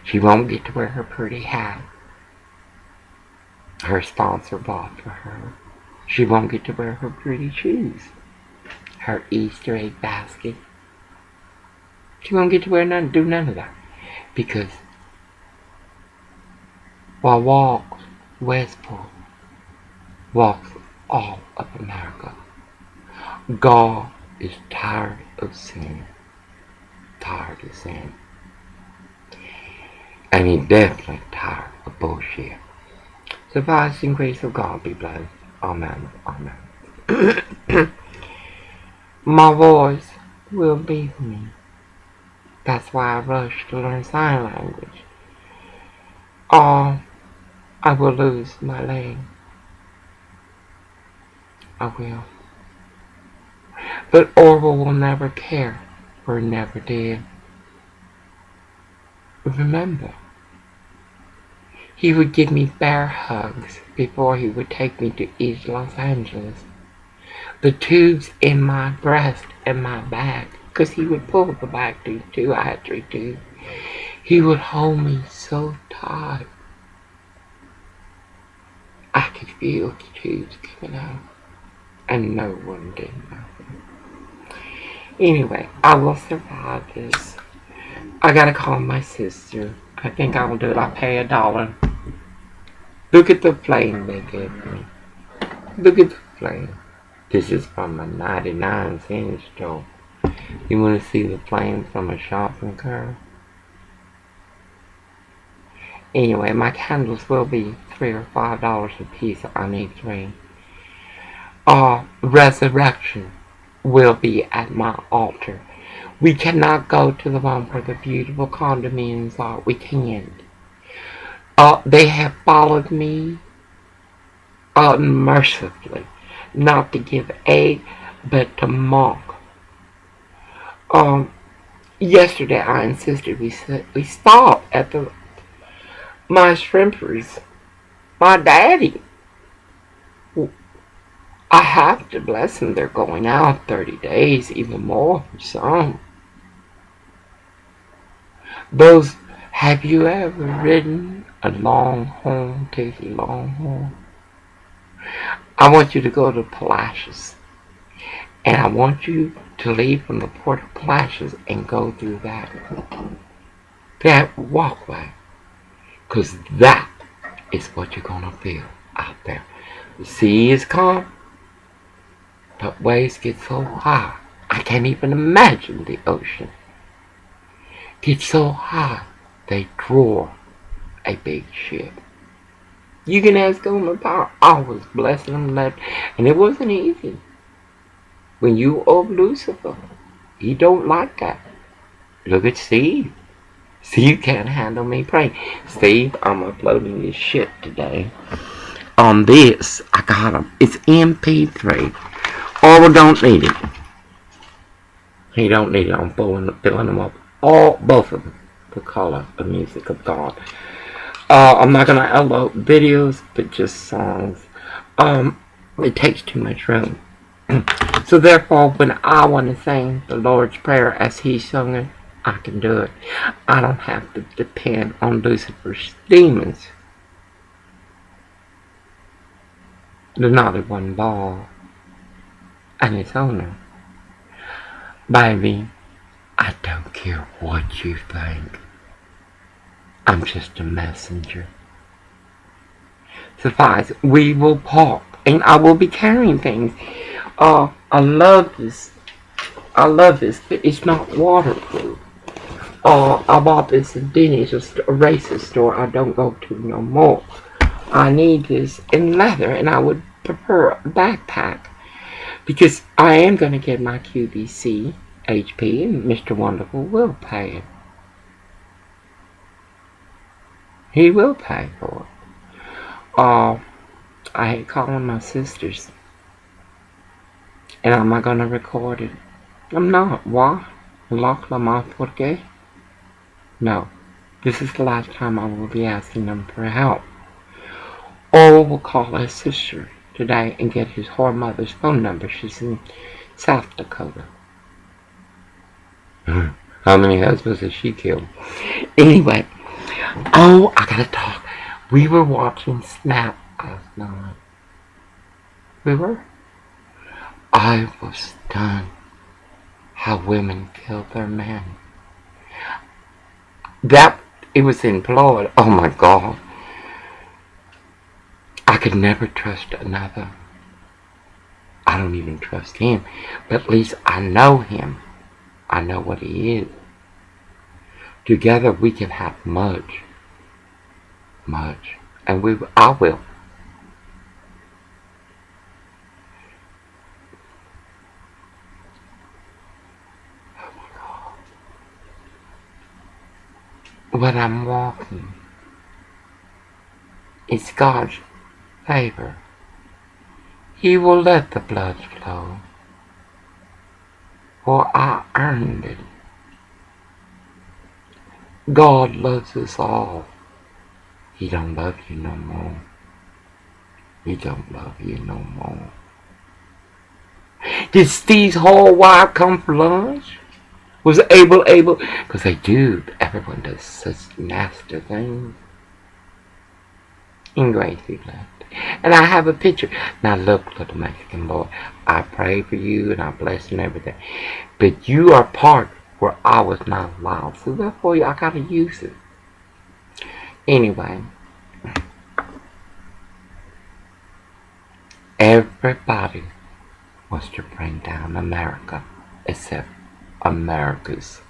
She won't get to wear her pretty hat her sponsor bought for her. She won't get to wear her pretty shoes, her Easter egg basket. She won't get to do none of that. Because while walks Westport, walks all of America, God is tired of sin. And he's definitely tired of bullshit. Surpassing grace of God be blessed. Amen. My voice will be with me. That's why I rush to learn sign language. Or I will lose my leg. I will. But Orwell will never care, or never did. Remember, he would give me bear hugs before he would take me to East Los Angeles. The tubes in my breast and my back, because he would pull the back tube too. I had 3 tubes. He would hold me so tight. I could feel the tubes coming out, and no one did nothing. Anyway, I will survive this. I gotta call my sister. I think I will do it. I'll pay $1. Look at the plane they gave me. Look at the plane. This is from a 99-cent store. You want to see the plane from a shopping cart? Anyway, my candles will be $3 or $5 a piece. I need 3. Resurrection will be at my altar. We cannot go to the one where the beautiful condominiums are. We can't. They have followed me unmercifully, not to give aid, but to mock. Yesterday I insisted we stop at my shrimpers. My daddy. I have to bless them. They're going out 30 days, even more for some. Have you ever ridden a longhorn, Casey Longhorn? I want you to go to Palacios. And I want you to leave from the port of Palacios and go through that walkway. Because that is what you're going to feel out there. The sea is calm, but waves get so high. I can't even imagine the ocean. Get so high, they draw a big ship. You can ask Gomer Power. I was blessing them left, and it wasn't easy. When you of Lucifer, he don't like that. Look at Steve. Steve can't handle me praying. Steve, I'm uploading this shit today. On this, I got him. It's MP3. Or we don't need it. He don't need it. I'm filling them up. Both of them. The color, the music of God. I'm not gonna upload videos, but just songs. It takes too much room. So therefore, when I want to sing the Lord's Prayer as He sung it, I can do it. I don't have to depend on Lucifer's demons. The naughty one ball and its owner. Baby, I don't care what you think. I'm just a messenger. Suffice, we will park, and I will be carrying things. I love this, but it's not waterproof. I bought this at Denny's, a racist store I don't go to no more. I need this in leather, and I would prefer a backpack, because I am going to get my QVC HP, and Mr. Wonderful will pay it. He will pay for it. I hate calling my sisters. And am I going to record it? I'm not. Why? ¿Por qué? No. This is the last time I will be asking them for help. Or will call his sister today and get his whore mother's phone number. She's in South Dakota. How many husbands has she killed? Anyway. I gotta talk. We were watching Snap last night. We were? I was stunned how women killed their men. It was in Florida. Oh my God. I could never trust another. I don't even trust him. But at least I know him. I know what he is. Together we can have much. Much. And I will. When I'm walking, It's God's favor. He will let the blood flow, for I earned it. God loves us all. He don't love you no more. He don't love you no more. Did Steve's whole wife come for lunch? Was able? Because they do. Everyone does such nasty things. In grace he left. And I have a picture. Now look, little Mexican boy, I pray for you and I bless you and everything. But you are part where I was not allowed. So therefore I gotta use it. Anyway. Everybody wants to bring down America except America's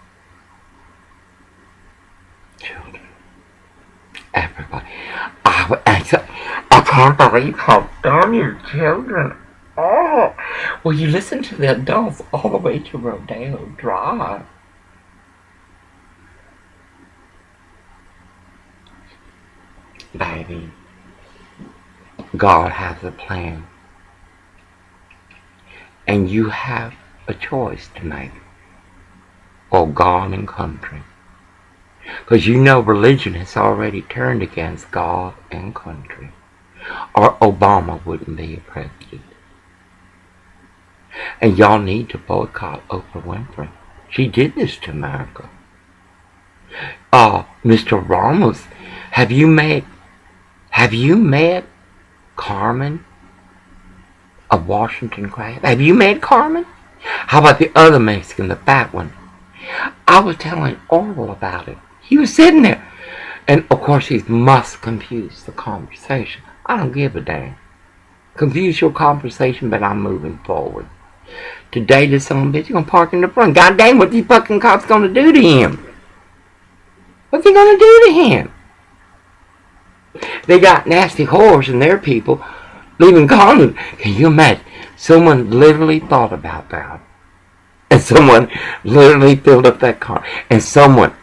children. Everybody. I can't believe how dumb your children are. Well, you listen to the adults all the way to Rodeo Drive. Baby, God has a plan. And you have a choice to make. Or God and country. Because you know religion has already turned against God and country. Or Obama wouldn't be a president. And y'all need to boycott Oprah Winfrey. She did this to America. Mr. Ramos, have you met Carmen of Washington Crab? Have you met Carmen? How about the other Mexican, the fat one? I was telling Orville about it. He was sitting there. And of course he must confuse the conversation. I don't give a damn. Confuse your conversation, but I'm moving forward. Today this son of a bitch is gonna park in the front. God dang, what these fucking cops gonna do to him? What's he gonna do to him? They got nasty whores and their people leaving condoms. Can you imagine? Someone literally thought about that. And someone literally filled up that car. And someone,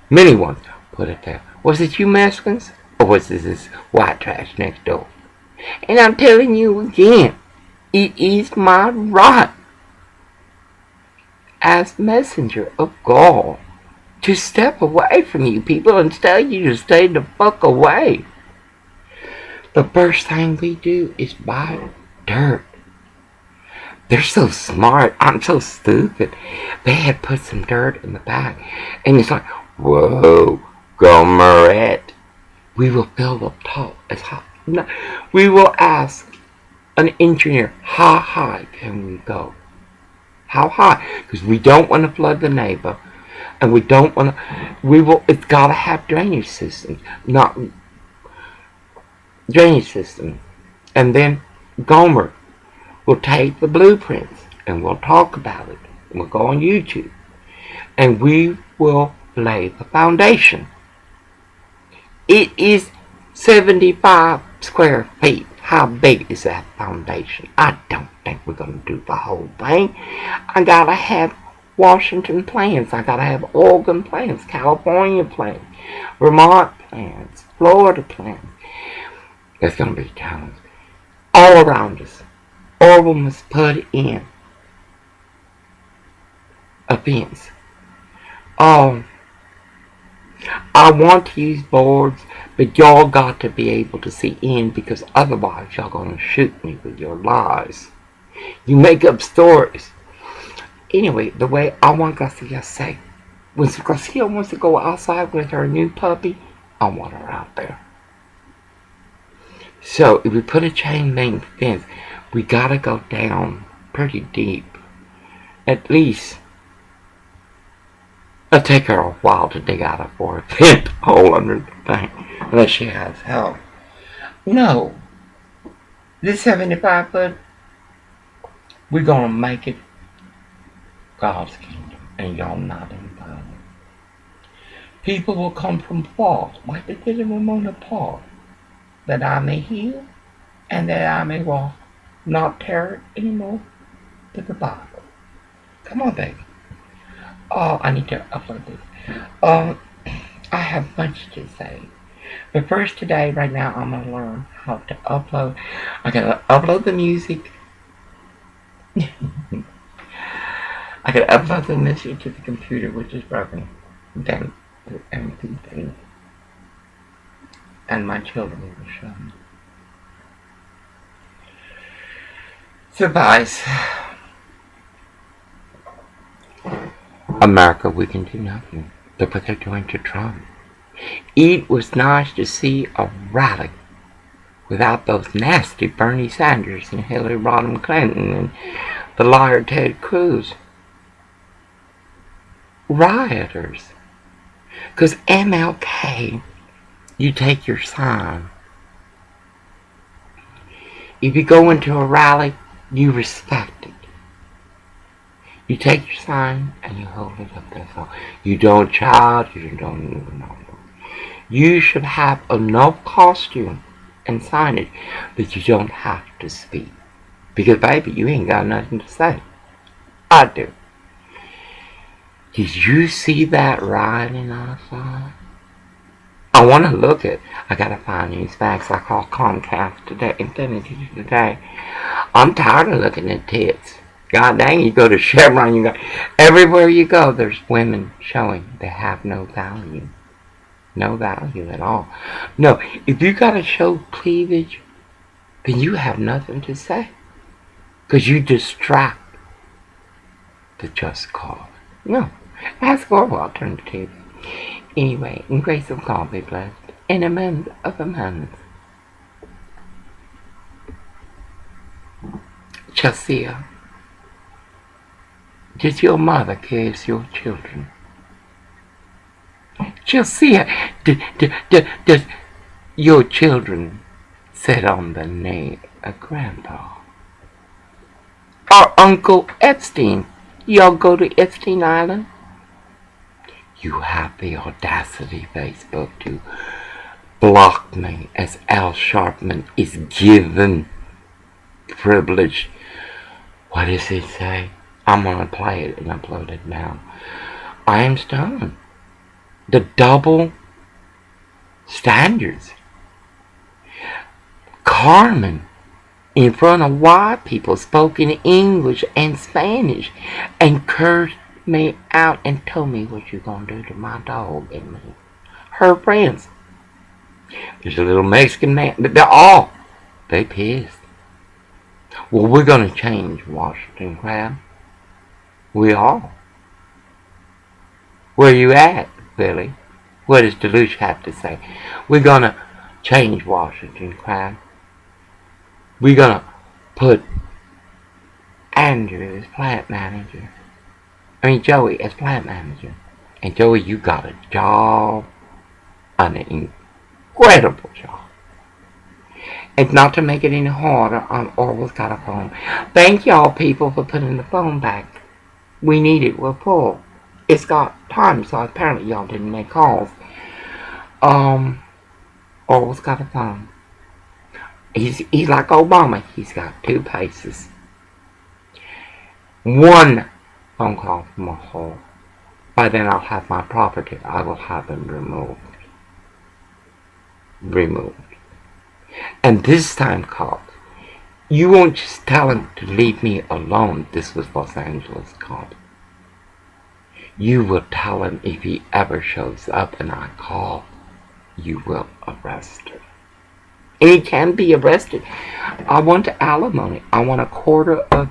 many ones, put it there. Was it you Mexicans? Or was this white trash next door? And I'm telling you again, it is my right as messenger of God to step away from you people and tell you to stay the fuck away. The first thing we do is buy dirt. They're so smart. I'm so stupid. They had put some dirt in the bag. And it's like, whoa, Gomerette. We will fill the top as high. No, we will ask an engineer, how high can we go? How high? Because we don't want to flood the neighbor. And we don't want to, it's got to have drainage systems. Not drainage system. And then Gomer will take the blueprints and we'll talk about it. And we'll go on YouTube. And we will lay the foundation. It is 75 square feet. How big is that foundation? I don't think we're going to do the whole thing. I got to have Washington plans. I got to have Oregon plans, California plans, Vermont plans, Florida plans. There's going to be towns all around us. Orwell must put in a fence. I want to use boards, but y'all got to be able to see in, because otherwise y'all gonna shoot me with your lies. You make up stories. Anyway, the way I want Garcia to say, when Garcia wants to go outside with her new puppy, I want her out there. So if we put a chain link fence, we gotta go down pretty deep. At least it'll take her a while to dig out a 4-foot hole under the thing, unless she has help. No, this 75 foot, we're gonna make it God's kingdom, and y'all not invited. People will come from far, like they did in Ramona Park, that I may heal, and that I may walk, not terror anymore, to the Bible. Come on, baby. I need to upload this. I have much to say. But first today, right now, I'm going to learn how to upload. I got to upload the music. I got to upload the music to the computer, which is broken. Then everything. And my children will show me. So guys, America, we can do nothing. Look what they're doing to Trump. It was nice to see a rally without those nasty Bernie Sanders and Hillary Rodham Clinton and the liar Ted Cruz. Rioters. Because MLK, you take your sign. If you go into a rally, you respect it. You take your sign and you hold it up, that's all. You don't shout, you don't even know. You should have enough costume and signage that you don't have to speak. Because baby, you ain't got nothing to say. I do. Did you see that riding outside? I want to look at. I gotta find these facts. I called Comcast today, Infinity today. I'm tired of looking at tits. God dang, you go to Chevron, you go everywhere you go. There's women showing they have no value, no value at all. No, if you gotta show cleavage, then you have nothing to say, cause you distract the just cause. No, ask Orwell, alternative. Anyway, in grace of God be blessed, and amends of amends. Chelsea, does your mother kiss your children? Chelsea, does your children sit on the knee of Grandpa? Or Uncle Epstein? Y'all go to Epstein Island? You have the audacity, Facebook, to block me as Al Sharpton is given privilege. What does it say? I'm going to play it and upload it now. I am stunned. The double standards. Carmen, in front of white people, spoke in English and Spanish and cursed me out and told me what you gonna do to my dog and me. Her friends. There's a little Mexican man, but they pissed. Well, we're gonna change Washington Crab. We are. Where you at, Billy? What does Deluge have to say? We're gonna change Washington Crab. We're gonna put Andrew as plant manager. Joey as plant manager. And Joey, you got a job. An incredible job. And not to make it any harder, Orwell's got a phone. Thank y'all people for putting the phone back. We need it. We're full. It's got time, so apparently y'all didn't make calls. Orwell's got a phone. He's like Obama. He's got 2 paces. 1 phone call from a hole. By then I'll have my property. I will have them removed. And this time, called. You won't just tell him to leave me alone. This was Los Angeles called. You will tell him if he ever shows up and I call, you will arrest him. And he can be arrested. I want alimony. I want a quarter of,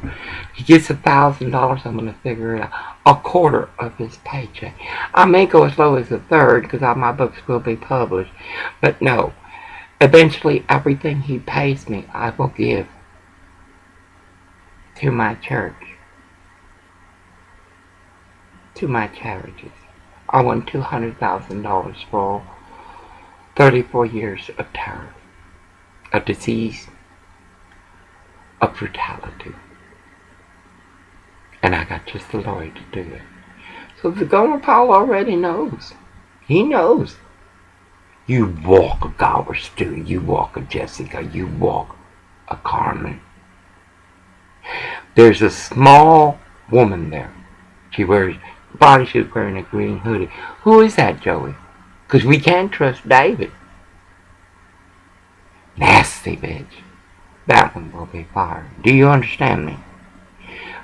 he gets $1,000, I'm going to figure it out. A quarter of his paycheck. I may go as low as a third because my books will be published. But no, eventually everything he pays me, I will give to my church, to my charities. I want $200,000 for 34 years of terror, of disease, of brutality. And I got just the lawyer to do it. So the governor Paul already knows. He knows. You walk a Gower Stew, you walk a Jessica, you walk a Carmen. There's a small woman there. She wears, she's wearing a green hoodie. Who is that, Joey? Because we can't trust David. nasty bitch. That one will be fired. Do you understand me?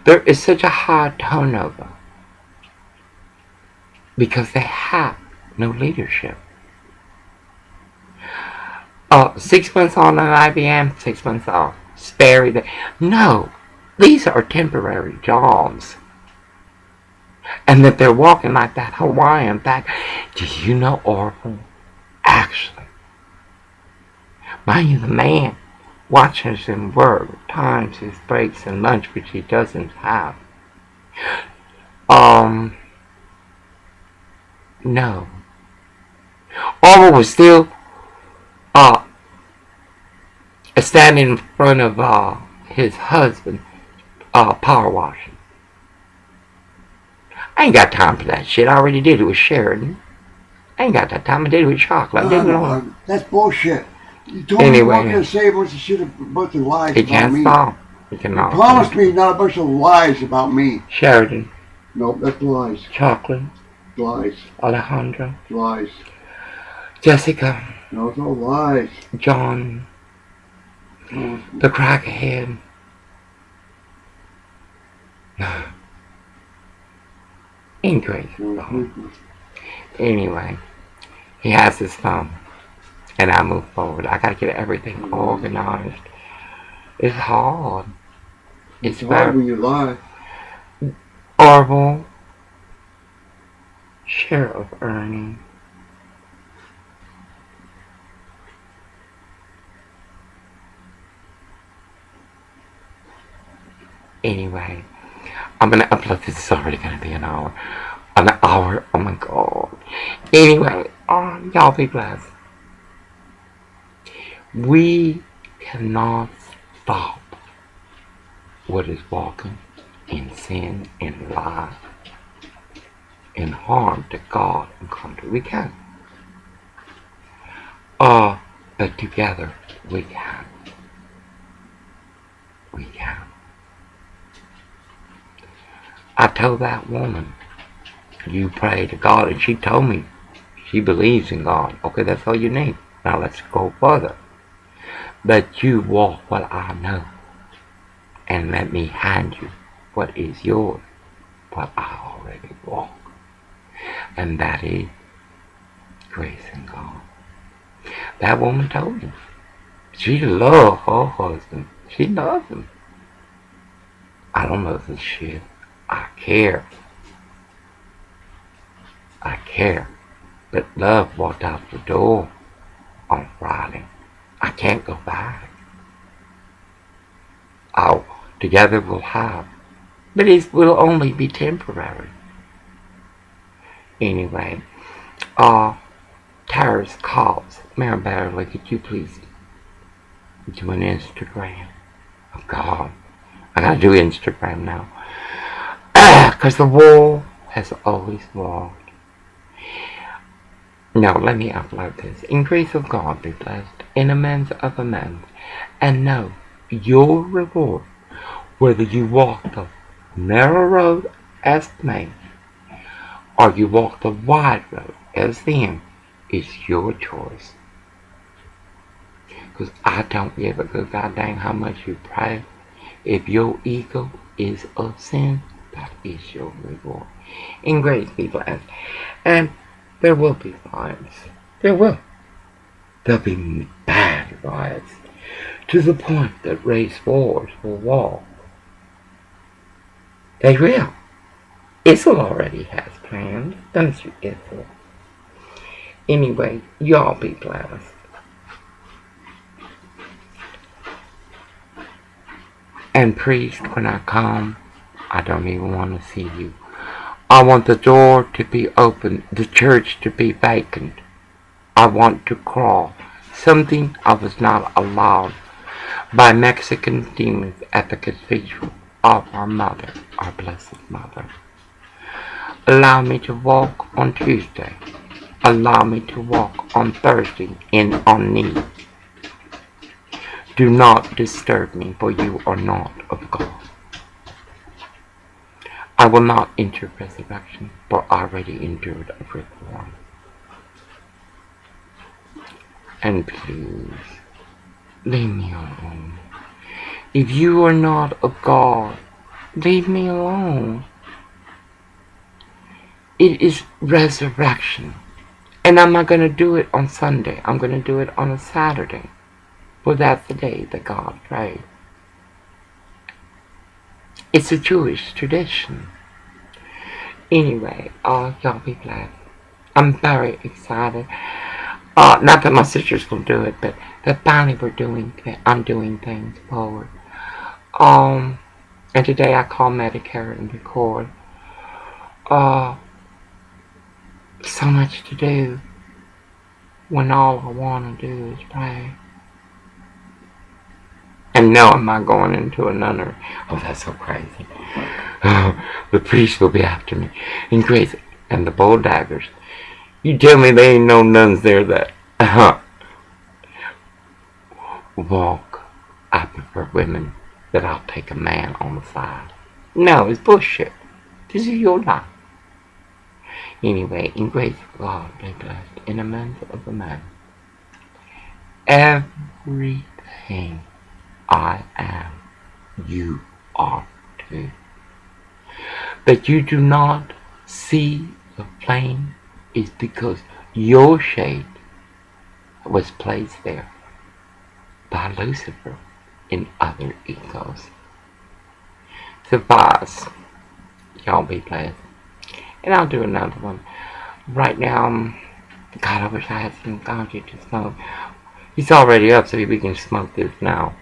There is such a high turnover because they have no leadership. 6 months on an IBM, 6 months off. Spare the... No, these are temporary jobs. And that they're walking like that Hawaiian back. Do you know Oracle? Actually, mind you, the man watches him work, times his breaks and lunch, which he doesn't have. No. Oracle was still standing in front of his husband power washing. I ain't got time for that shit. I already did it with Sheridan. I ain't got that time. I did it with Chocolate. That's bullshit. You told me you weren't going to say a bunch of shit, a bunch of lies about me. He can't stop. He cannot. You promised me not a bunch of lies about me. Sheridan. Nope, that's lies. Chocolate. Lies. Alejandro. Lies. Jessica. No, it's all lies. John. The crackhead. Ain't crazy. Anyway, he has his phone, and I move forward. I gotta get everything organized. It's hard. It's hard when you lie. Orville, Sheriff Ernie. Anyway, I'm gonna upload this. It's already gonna be an hour. An hour? Oh my god. Anyway, y'all be blessed. We cannot stop what is walking in sin, in lie, in harm to God and country. We can. But together we can. We can. I told that woman, you pray to God, and she told me she believes in God. Okay, that's all you need. Now let's go further. Let you walk what I know, and let me hand you what is yours, what I already walk. And that is grace in God. That woman told me she loved her husband. She loves him. I don't love this shit. I care. I care. But love walked out the door on Friday. I can't go back. Oh, together we'll have. But it will only be temporary. Anyway, Tara's calls. Mary Beverly, could you please do an Instagram? Oh God, I gotta do Instagram now. Because the wall has always walked. Now let me upload this. In grace of God be blessed, in amends of amends, and know your reward, whether you walk the narrow road as man, or you walk the wide road as them, is your choice. Because I don't give a good goddamn how much you pray. If your ego is of sin, that is your reward. In grace be blessed. And there will be riots. There will. There'll be bad riots. To the point that race wars will walk. They will. Israel already has plans, don't you, Israel? Anyway, y'all be blessed. And priest, when I come, I don't even want to see you. I want the door to be open, the church to be vacant. I want to crawl, something I was not allowed by Mexican demons at the cathedral of our mother, our blessed mother. Allow me to walk on Tuesday. Allow me to walk on Thursday on knee. Do not disturb me, for you are not of God. I will not enter resurrection, for I already endured a reform. And please, leave me alone. If you are not of God, leave me alone. It is resurrection. And I'm not going to do it on Sunday. I'm going to do it on a Saturday. For that's the day that God prayed. It's a Jewish tradition. Anyway, y'all be blessed. I'm very excited. Not that my sisters will do it, but that finally I'm doing things forward. And today I call Medicare and record. So much to do when all I want to do is pray. And no, I'm not going into a nunnery. Oh, that's so crazy. The priest will be after me. And Grace, and the bold daggers. You tell me there ain't no nuns there that walk. I prefer women that I'll take a man on the side. No, it's bullshit. This is your life. Anyway, in grace of God, be blessed in the means of a man. Everything I am, you are too. That you do not see the flame is because your shade was placed there by Lucifer and other egos. Suffice, y'all be blessed. And I'll do another one. Right now, God, I wish I had some ganja to smoke. He's already up, so we can smoke this now.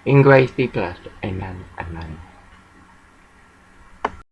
In grace be blessed. Amen. Amen.